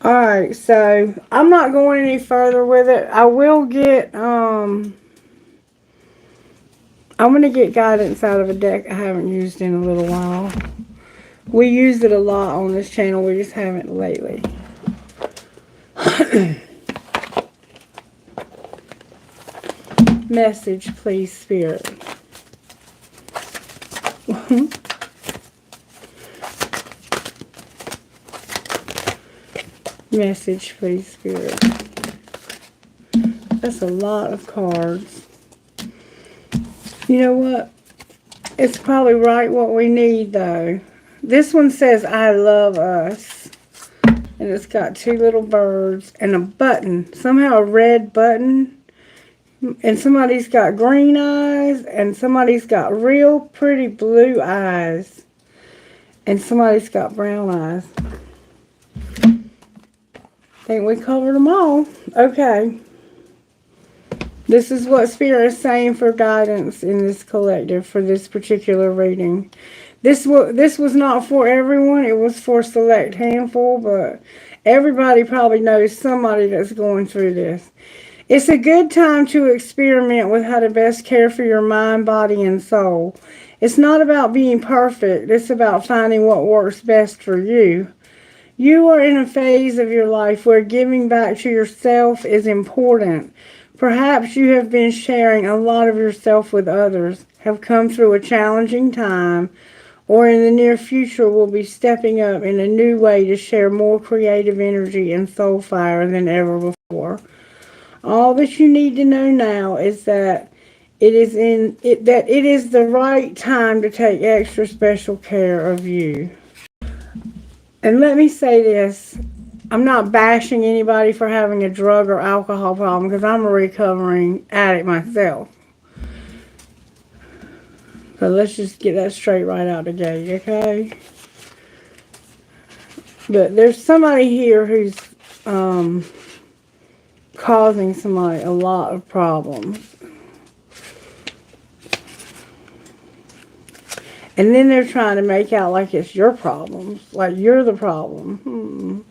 Alright, so I'm not going any further with it. I will get, I'm going to get guidance out of a deck I haven't used in a little while. We use it a lot on this channel, we just haven't lately. Message, please, Spirit. Message, please, Spirit. That's a lot of cards. You know what? It's probably right what we need, though. This one says, I love us. And it's got two little birds and a button. Somehow a red button. And somebody's got green eyes. And somebody's got real pretty blue eyes. And somebody's got brown eyes. I think we covered them all. Okay. This is what Spirit is saying for guidance in this collective for this particular reading. This was not for everyone. It was for a select handful, but everybody probably knows somebody that's going through this. It's a good time to experiment with how to best care for your mind, body, and soul. It's not about being perfect. It's about finding what works best for you. You are in a phase of your life where giving back to yourself is important. Perhaps you have been sharing a lot of yourself with others, have come through a challenging time, or in the near future will be stepping up in a new way to share more creative energy and soul fire than ever before. All that you need to know now is that it is the right time to take extra special care of you. And let me say this, I'm not bashing anybody for having a drug or alcohol problem because I'm a recovering addict myself. So let's just get that straight right out the gate, okay? But there's somebody here who's causing somebody a lot of problems. And then they're trying to make out like it's your problems, like you're the problem.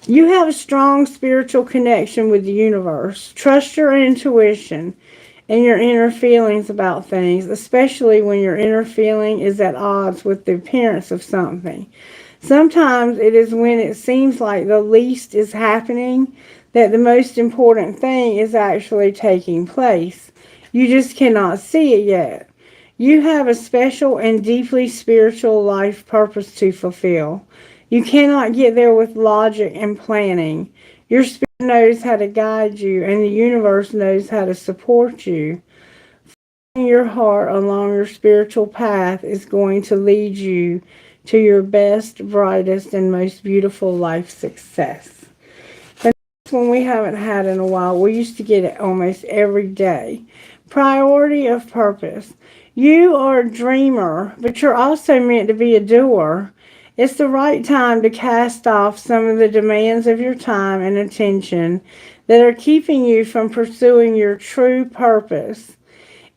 You have a strong spiritual connection with the universe. Trust your intuition and your inner feelings about things, especially when your inner feeling is at odds with the appearance of something. Sometimes it is when it seems like the least is happening that the most important thing is actually taking place. You just cannot see it yet. You have a special and deeply spiritual life purpose to fulfill. You cannot get there with logic and planning. Your spirit knows how to guide you, and the universe knows how to support you. Following your heart along your spiritual path is going to lead you to your best, brightest, and most beautiful life success. And that's one we haven't had in a while. We used to get it almost every day. Priority of purpose. You are a dreamer, but you're also meant to be a doer. It's the right time to cast off some of the demands of your time and attention that are keeping you from pursuing your true purpose.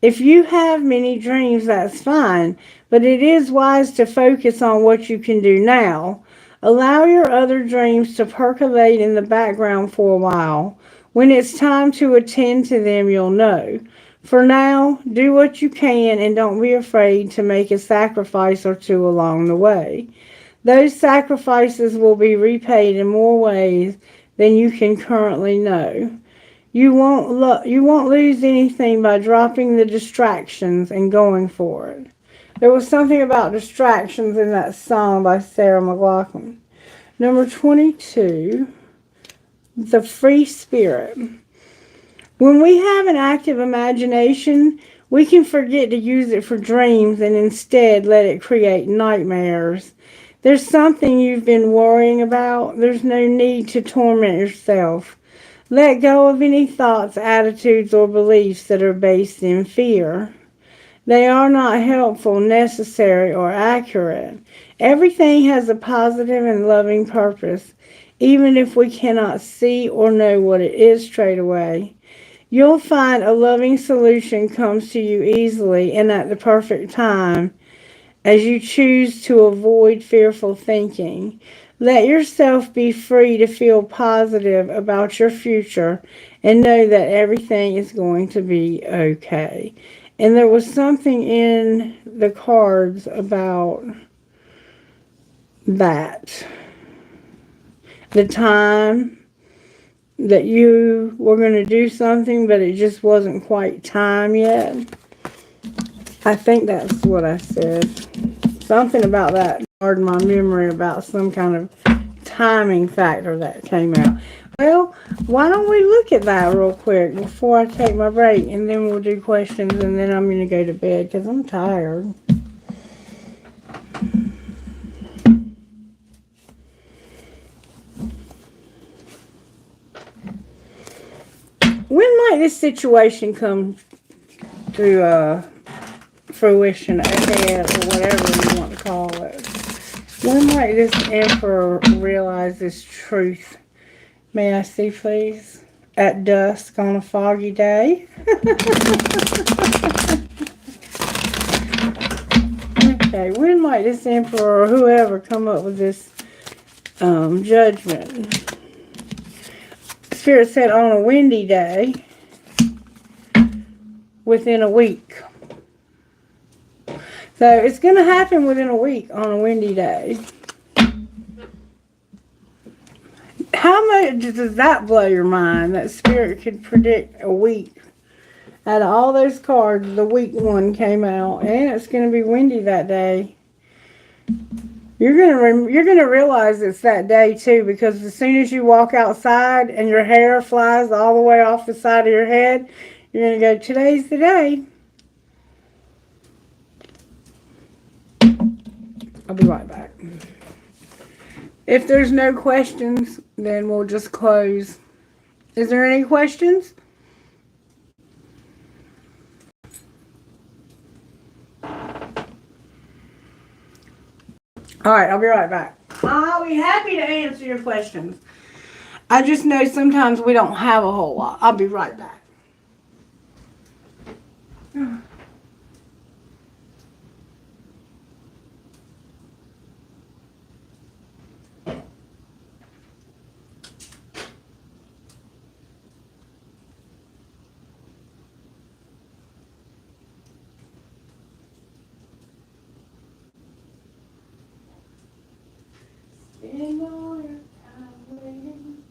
If you have many dreams, that's fine, but it is wise to focus on what you can do now. Allow your other dreams to percolate in the background for a while. When it's time to attend to them, you'll know. For now, do what you can and don't be afraid to make a sacrifice or two along the way. Those sacrifices will be repaid in more ways than you can currently know. You won't lose anything by dropping the distractions and going for it. There was something about distractions in that song by Sarah McLachlan. Number 22, the free spirit. When we have an active imagination, we can forget to use it for dreams and instead let it create nightmares. There's something you've been worrying about. There's no need to torment yourself. Let go of any thoughts, attitudes, or beliefs that are based in fear. They are not helpful, necessary, or accurate. Everything has a positive and loving purpose, even if we cannot see or know what it is straight away. You'll find a loving solution comes to you easily and at the perfect time as you choose to avoid fearful thinking. Let yourself be free to feel positive about your future and know that everything is going to be okay. And there was something in the cards about that. The time that you were going to do something, but it just wasn't quite time yet. I think that's what I said. Something about that jarred my memory about some kind of timing factor that came out. Well, why don't we look at that real quick before I take my break, and then we'll do questions, and then I'm going to go to bed because I'm tired. When might this situation come to fruition ahead, or whatever you want to call it? When might this emperor realize this truth? May I see, please? At dusk on a foggy day. Okay, when might this emperor or whoever come up with this judgment? Spirit said on a windy day, within a week. So it's going to happen within a week on a windy day. How much does that blow your mind, that Spirit could predict a week? Out of all those cards, the week one came out, and it's going to be windy that day. You're gonna realize it's that day too, because as soon as you walk outside and your hair flies all the way off the side of your head, you're gonna go, today's the day. I'll be right back. If there's no questions, then we'll just close. Is there any questions? All right, I'll be right back. I'll be happy to answer your questions. I just know sometimes we don't have a whole lot. I'll be right back. Spend all your time waiting.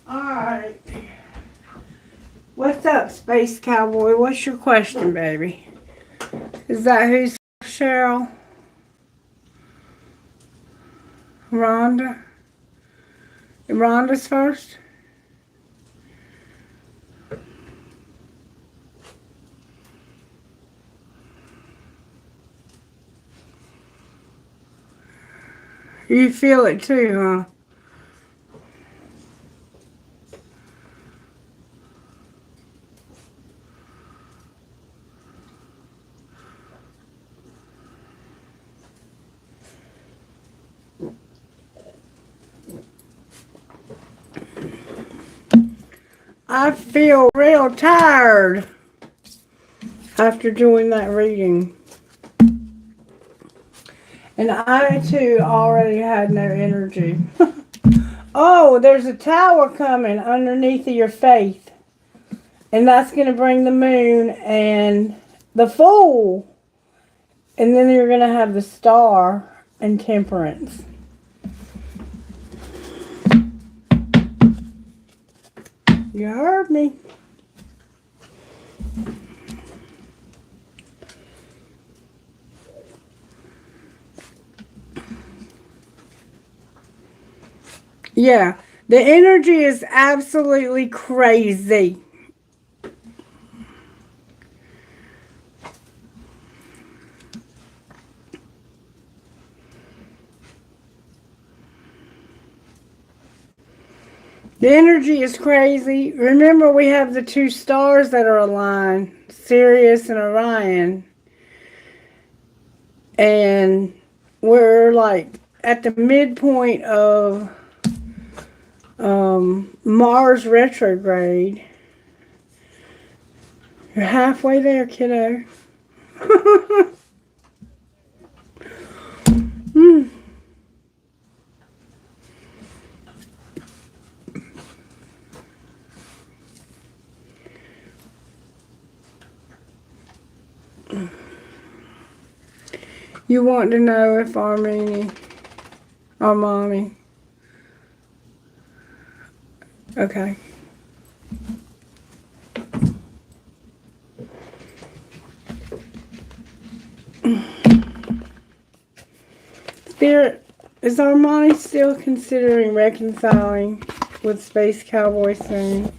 All right. What's up, Space Cowboy? What's your question, baby? Is that who's Cheryl? Rhonda? Rhonda's first? You feel it too, huh? I feel real tired after doing that reading. And I too already had no energy. Oh, there's a tower coming underneath of your faith. And that's going to bring the moon and the fool. And then you're going to have the star and temperance. You heard me. Yeah, the energy is absolutely crazy. The energy is crazy. Remember, we have the two stars that are aligned, Sirius and Orion. And we're like at the midpoint of Mars retrograde. You're halfway there, kiddo. mm. You want to know if Armani. Okay. Spirit, is Armani still considering reconciling with Space Cowboy soon?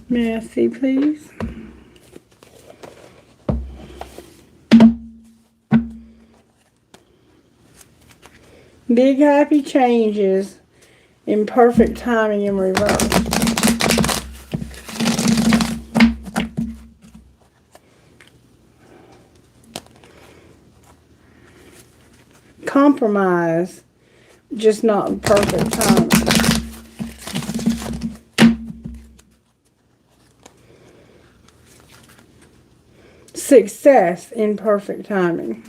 May I see, please? Big happy changes in perfect timing in reverse. Compromise, just not in perfect timing. Success in perfect timing.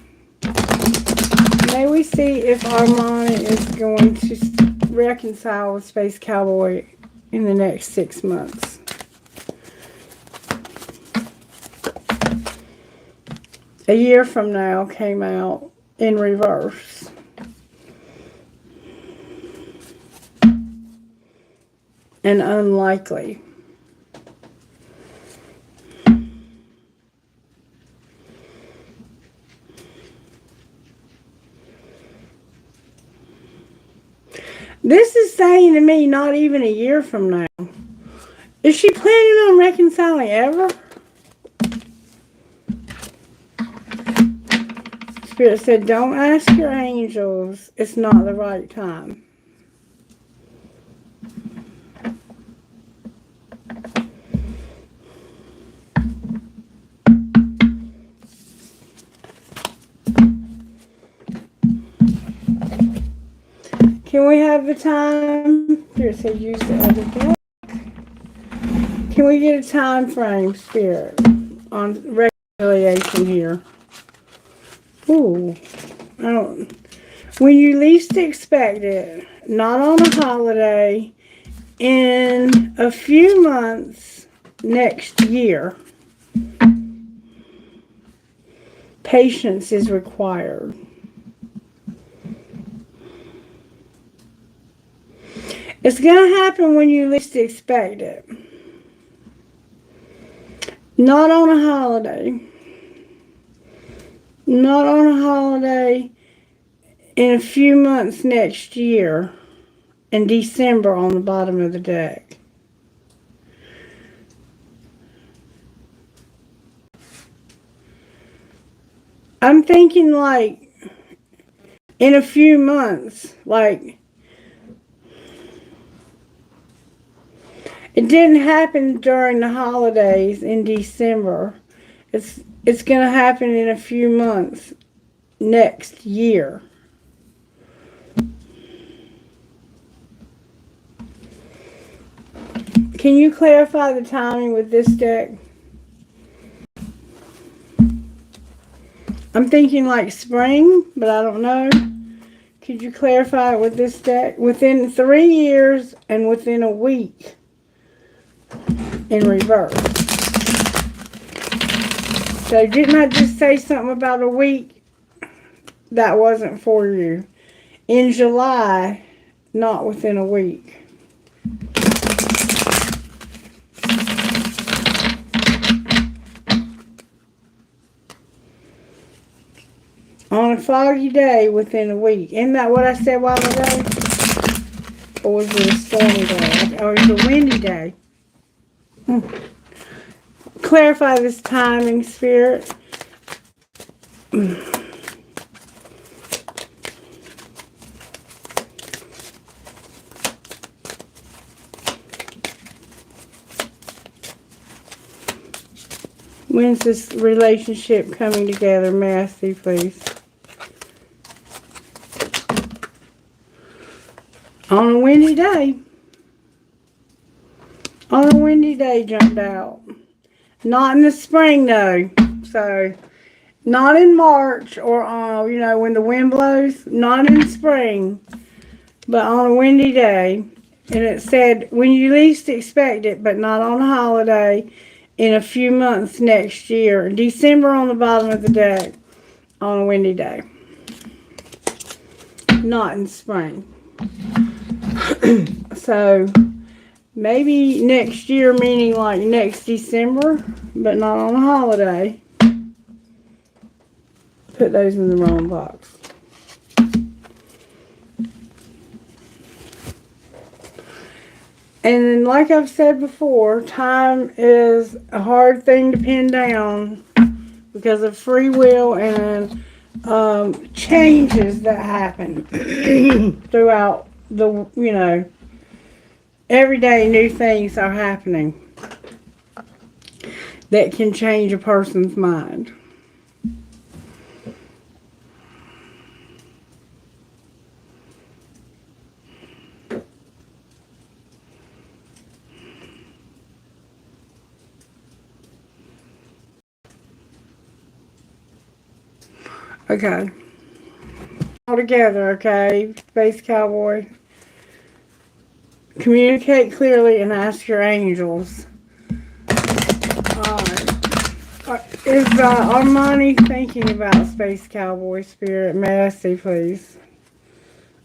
May we see if Armani is going to reconcile with Space Cowboy in the next 6 months. A year from now came out in reverse. And unlikely. This is saying to me not even a year from now. Is she planning on reconciling ever? Spirit said, don't ask your angels. It's not the right time. Can we have the time? Spirit said use the other deck. Can we get a time frame, Spirit, on reconciliation here? Ooh, I don't. When you least expect it, not on a holiday, in a few months next year. Patience is required. It's going to happen when you least expect it. Not on a holiday. Not on a holiday in a few months next year. In December on the bottom of the deck. I'm thinking like in a few months, like it didn't happen during the holidays in December. It's going to happen in a few months next year. Can you clarify the timing with this deck? I'm thinking like spring, but I don't know. Could you clarify it with this deck? Within 3 years and within a week in reverse. So didn't I just say something about a week? that wasn't for you. In July, not within a week. On a foggy day within a week. Isn't that what I said a while ago? Or was it a stormy day? Or was it a windy day? Clarify this timing, Spirit. When's this relationship coming together? May I see, please? On a windy day. On a windy day jumped out. Not in the spring, though. So, not in March or, you know, when the wind blows. Not in spring. But on a windy day. And it said, when you least expect it, but not on a holiday, in a few months next year. December on the bottom of the deck. On a windy day. Not in spring. So, maybe next year, meaning like next December, but not on a holiday. Put those in the wrong box. And like I've said before, time is a hard thing to pin down because of free will and changes that happen throughout the, you know, every day new things are happening that can change a person's mind. Okay. All together, okay? Space Cowboy. Communicate clearly and ask your angels. Alright. Is Armani thinking about Space Cowboy Spirit? May I see, please?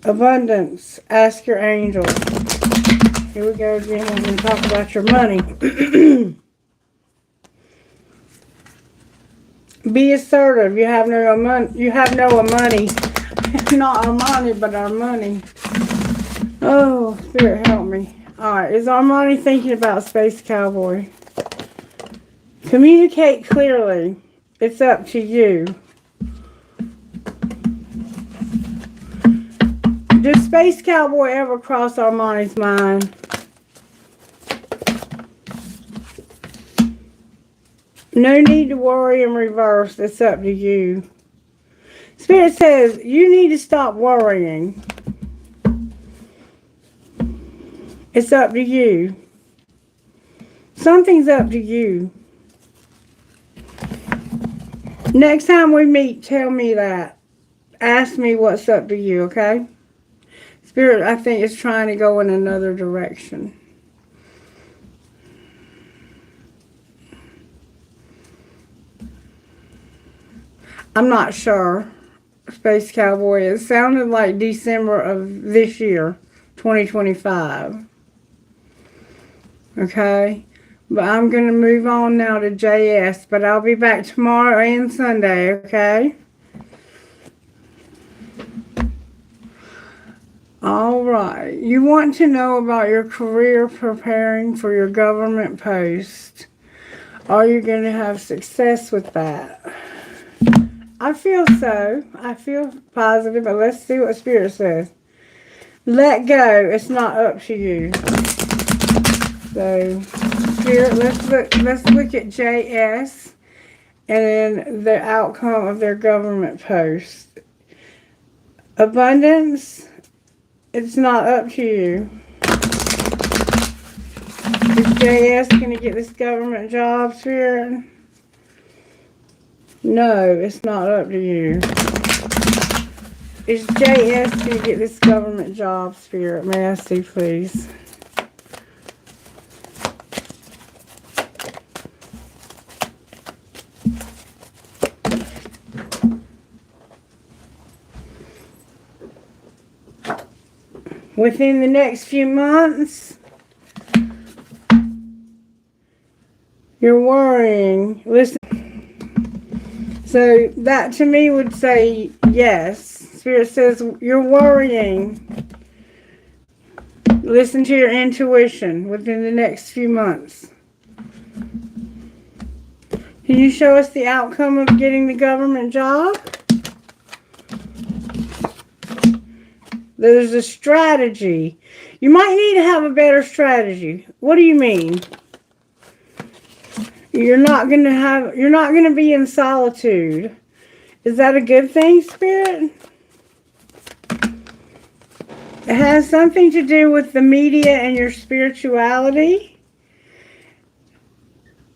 Abundance. Ask your angels. Here we go again. We're going to talk about your money. Be assertive. You have no money. You have no money. Not our money, but our money. Oh, Spirit, help me. Alright, is Armani thinking about Space Cowboy? Communicate clearly. It's up to you. Does Space Cowboy ever cross Armani's mind? No need to worry in reverse. It's up to you. Spirit says you need to stop worrying. It's up to you. Something's up to you. Next time we meet, tell me that. Ask me what's up to you, okay? Spirit, I think, is trying to go in another direction. I'm not sure, Space Cowboy. It sounded like December of this year, 2025. Okay? But I'm going to move on now to JS. But I'll be back tomorrow and Sunday, okay? Alright. You want to know about your career preparing for your government post. Are you going to have success with that? I feel so. I feel positive, but let's see what Spirit says. Let go. It's not up to you. So, Spirit, let's look at JS and then the outcome of their government post. Abundance, it's not up to you. Is JS going to get this government job, Spirit? No, it's not up to you. Is JS going to get this government job, Spirit? May I see, please? within the next few months, you're worrying. Listen. So that to me would say yes. Spirit says you're worrying. Listen to your intuition within the next few months. Can you show us the outcome of getting the government job? There's a strategy. You might need to have a better strategy. What do you mean? You're not going to be in solitude. Is that a good thing, Spirit? It has something to do with the media and your spirituality.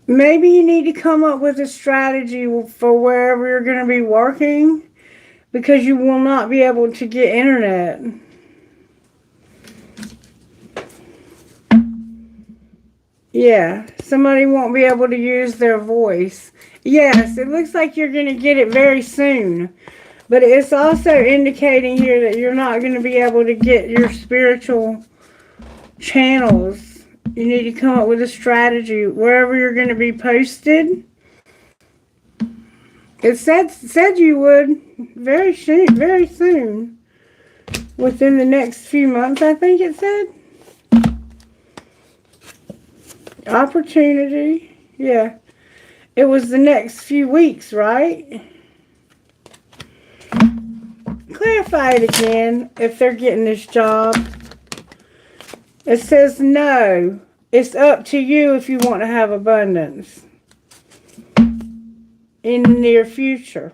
Maybe you need to come up with a strategy for wherever you're going to be working, because you will not be able to get internet. Yeah, somebody won't be able to use their voice. Yes, it looks like you're going to get it very soon. But it's also indicating here that you're not going to be able to get your spiritual channels. You need to come up with a strategy wherever you're going to be posted. It said you would very soon. Within the next few months, I think it said. Opportunity. Yeah. It was the next few weeks, right? Clarify it again if they're getting this job. It says no. It's up to you if you want to have abundance in the near future.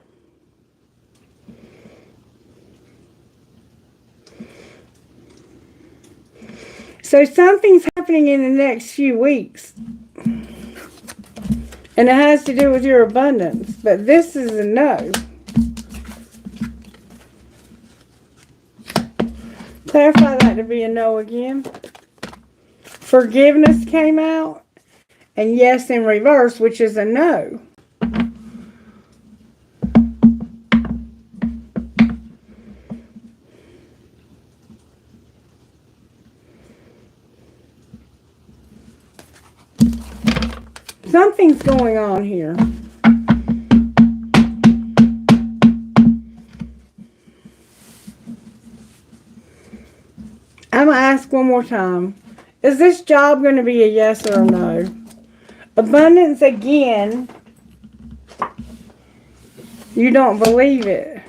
So something's happening in the next few weeks. And it has to do with your abundance. But this is a no. Clarify that to be a no again. Forgiveness came out. And yes in reverse, which is a no. Something's going on here. I'm going to ask one more time. Is this job going to be a yes or a no? Abundance again. You don't believe it.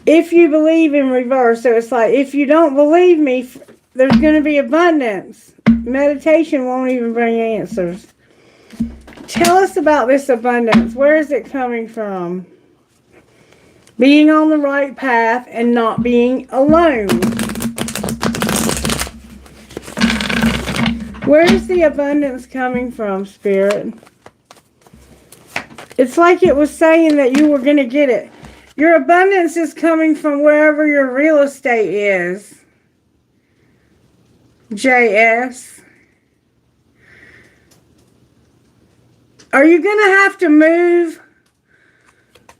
If you believe in reverse, so it's like, if you don't believe me, there's going to be abundance. Meditation won't even bring answers. Tell us about this abundance. Where is it coming from? Being on the right path and not being alone. Where is the abundance coming from, Spirit? It's like it was saying that you were going to get it. Your abundance is coming from wherever your real estate is. JS. Are you going to have to move?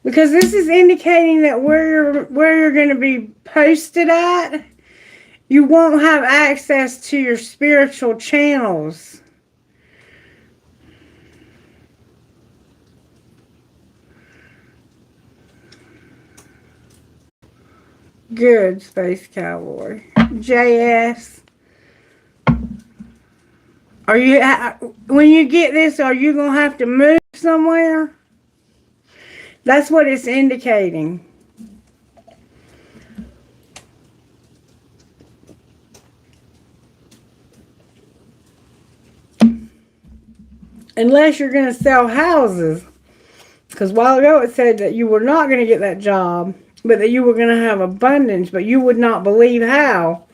Because this is indicating that where you're going to be posted at, you won't have access to your spiritual channels. Good, Space Cowboy. JS. Are you, when you get this, are you going to have to move somewhere? That's what it's indicating. Unless you're going to sell houses. Because a while ago it said that you were not going to get that job, but that you were going to have abundance, but you would not believe how.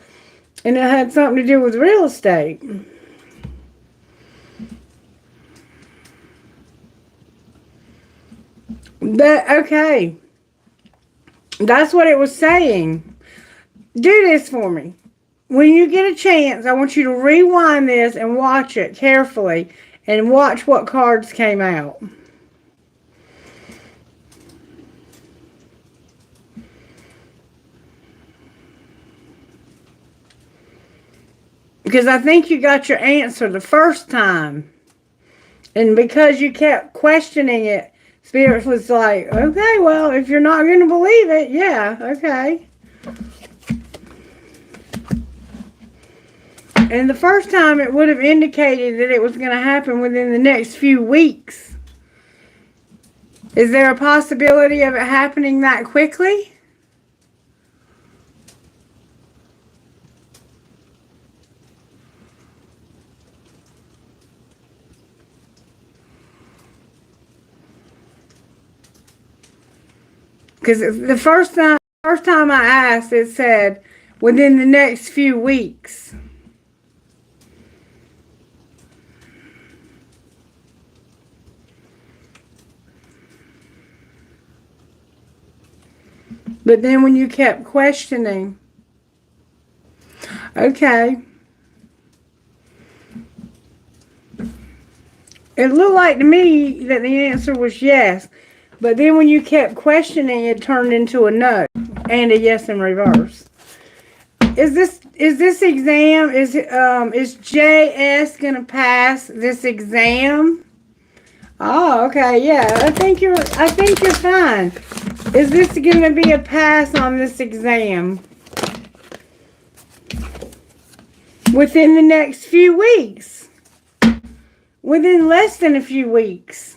And it had something to do with real estate. Okay. That's what it was saying. Do this for me. When you get a chance, I want you to rewind this and watch it carefully. And watch what cards came out. Because I think you got your answer the first time. And because you kept questioning it, Spirit was like, okay, well, if you're not going to believe it, yeah, okay. And the first time it would have indicated that it was going to happen within the next few weeks. Is there a possibility of it happening that quickly? Because the first time I asked, it said within the next few weeks. But then when you kept questioning, okay. It looked like to me that the answer was yes. But then when you kept questioning, it turned into a no and a yes in reverse. Is this exam, is JS gonna pass this exam? Oh, okay, yeah. I think you're fine. Is this gonna be a pass on this exam? Within the next few weeks. Within less than a few weeks.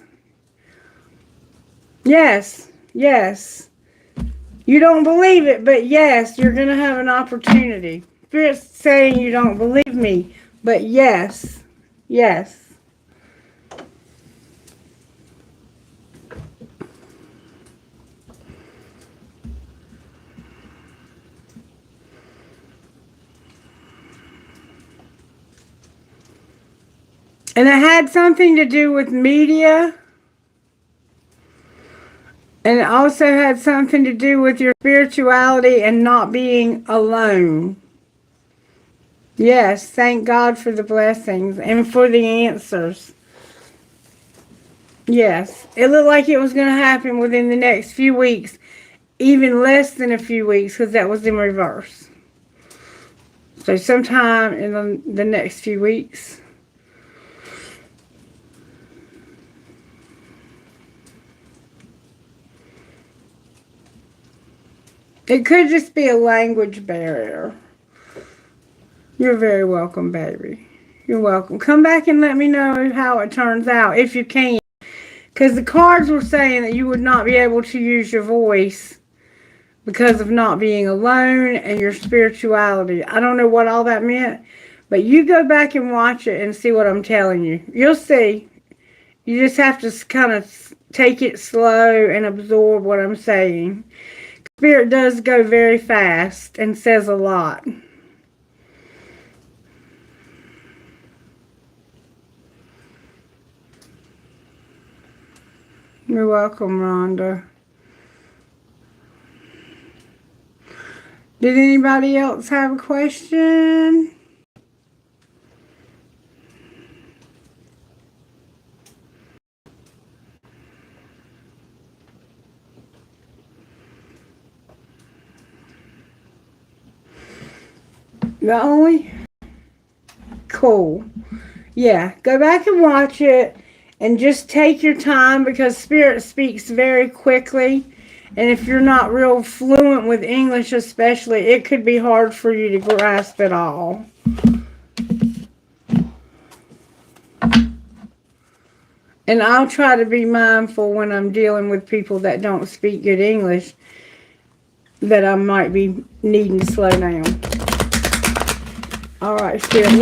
Yes, yes. You don't believe it, but yes, you're going to have an opportunity. Spirit's saying you don't believe me, but yes, yes. And it had something to do with media. And it also had something to do with your spirituality and not being alone. Yes, thank God for the blessings and for the answers. Yes, it looked like it was going to happen within the next few weeks. Even less than a few weeks, because that was in reverse. So sometime in the next few weeks. It could just be a language barrier. You're very welcome, baby. You're welcome. Come back and let me know how it turns out, if you can. Because the cards were saying that you would not be able to use your voice because of not being alone and your spirituality. I don't know what all that meant, but you go back and watch it and see what I'm telling you. You'll see. You just have to kind of take it slow and absorb what I'm saying. Spirit does go very fast and says a lot. You're welcome, Rhonda. Did anybody else have a question? The only? Cool. Yeah, go back and watch it and just take your time because Spirit speaks very quickly. And if you're not real fluent with English especially, it could be hard for you to grasp it all. And I'll try to be mindful when I'm dealing with people that don't speak good English that I might be needing to slow down. All right, Spirit,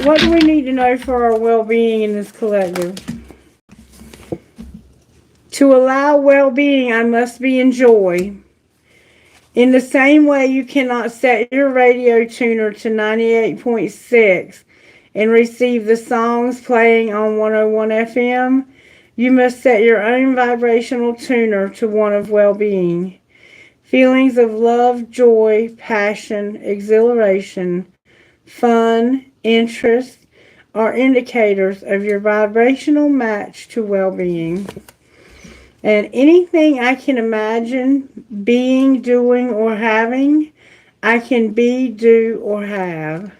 what do we need to know for our well-being in this collective? To allow well-being, I must be in joy. In the same way you cannot set your radio tuner to 98.6 and receive the songs playing on 101 FM, you must set your own vibrational tuner to one of well-being. Feelings of love, joy, passion, exhilaration, fun, interest are indicators of your vibrational match to well-being. And anything I can imagine being, doing, or having, I can be, do, or have.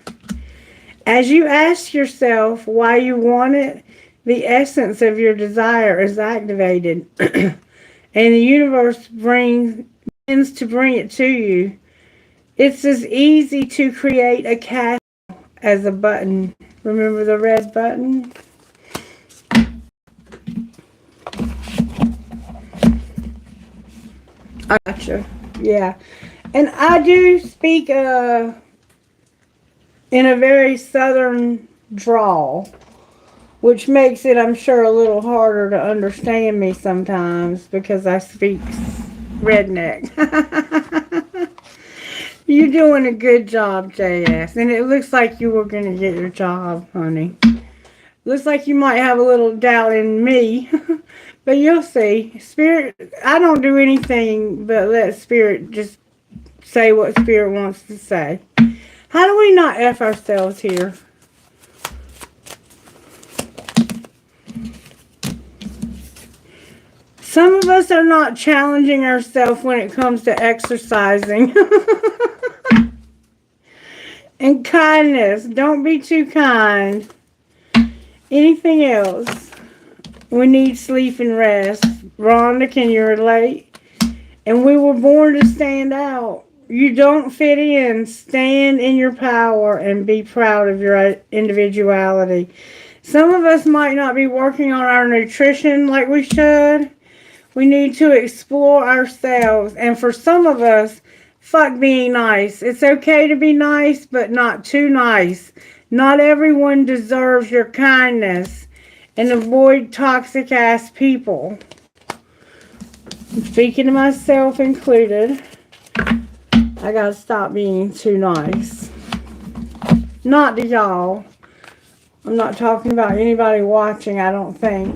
As you ask yourself why you want it, the essence of your desire is activated, and the universe begins to bring it to you. It's as easy to create a castle as a button. Remember the red button? I gotcha. Yeah. And I do speak in a very southern drawl, which makes it, I'm sure, a little harder to understand me sometimes because I speak redneck. You're doing a good job, JS. And it looks like you were going to get your job, honey. Looks like you might have a little doubt in me. But you'll see. Spirit, I don't do anything but let Spirit just say what Spirit wants to say. How do we not F ourselves here? Some of us are not challenging ourselves when it comes to exercising. And kindness. Don't be too kind. Anything else? We need sleep and rest. Rhonda, can you relate? And we were born to stand out. You don't fit in. Stand in your power and be proud of your individuality. Some of us might not be working on our nutrition like we should. We need to explore ourselves. And for some of us, fuck being nice. It's okay to be nice, but not too nice. Not everyone deserves your kindness. And avoid toxic ass people. Speaking to myself included, I gotta stop being too nice. Not to y'all. I'm not talking about anybody watching, I don't think.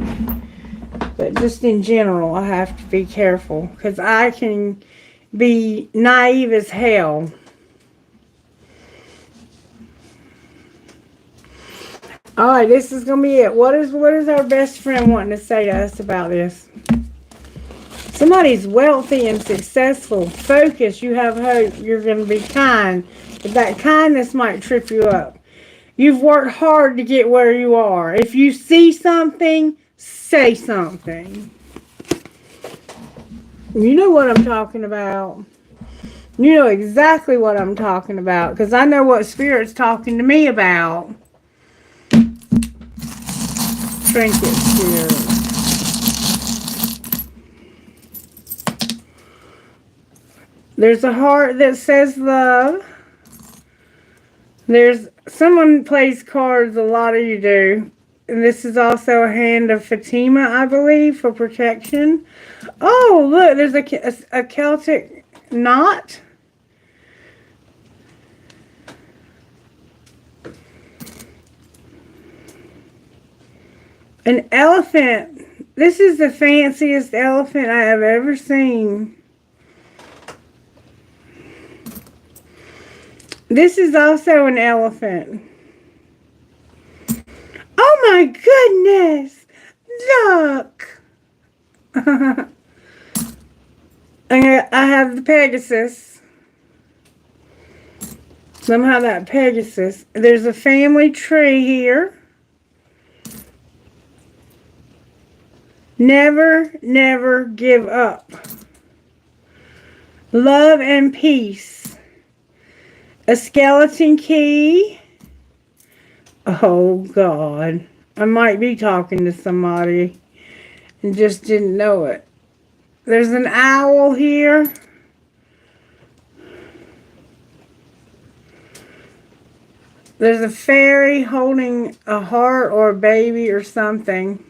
But just in general, I have to be careful. Because I can be naive as hell. Alright, this is going to be it. What is our best friend wanting to say to us about this? Somebody's wealthy and successful. Focus. You have hope. You're going to be kind. But that kindness might trip you up. You've worked hard to get where you are. If you see something, say something. You know what I'm talking about. You know exactly what I'm talking about. Because I know what Spirit's talking to me about. Trinket Spirit. There's a heart that says love. There's someone plays cards, a lot of you do. And this is also a hand of Fatima, I believe, for protection. Oh, look, there's a Celtic knot. An elephant. This is the fanciest elephant I have ever seen. This is also an elephant. Oh my goodness! Look! I have the Pegasus. Somehow that Pegasus. There's a family tree here. Never, never give up. Love and peace. A skeleton key. Oh, God. I might be talking to somebody and just didn't know it. There's an owl here. There's a fairy holding a heart or a baby or something.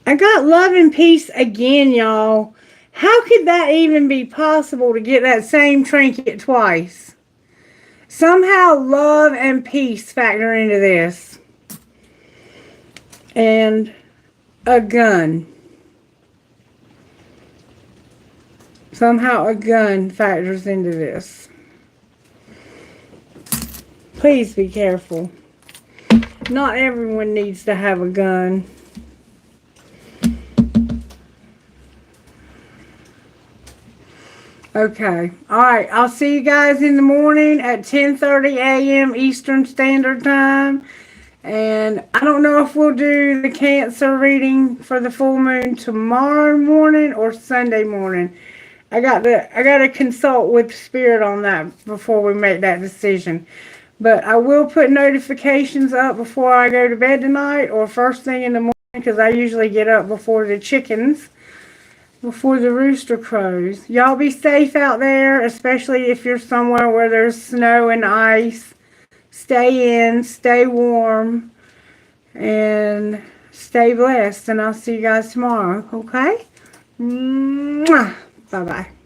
I got love and peace again, y'all. How could that even be possible to get that same trinket twice? Somehow love and peace factor into this. And a gun. Somehow a gun factors into this. Please be careful. Not everyone needs to have a gun. Okay. All right. I'll see you guys in the morning at 10:30 a.m. Eastern Standard Time. And I don't know if we'll do the Cancer reading for the full moon tomorrow morning or Sunday morning. I got to consult with Spirit on that before we make that decision. But I will put notifications up before I go to bed tonight or first thing in the morning because I usually get up before the chickens, before the rooster crows. Y'all be safe out there, especially if you're somewhere where there's snow and ice. Stay in, stay warm, and stay blessed. And I'll see you guys tomorrow, okay? Mwah. Bye-bye.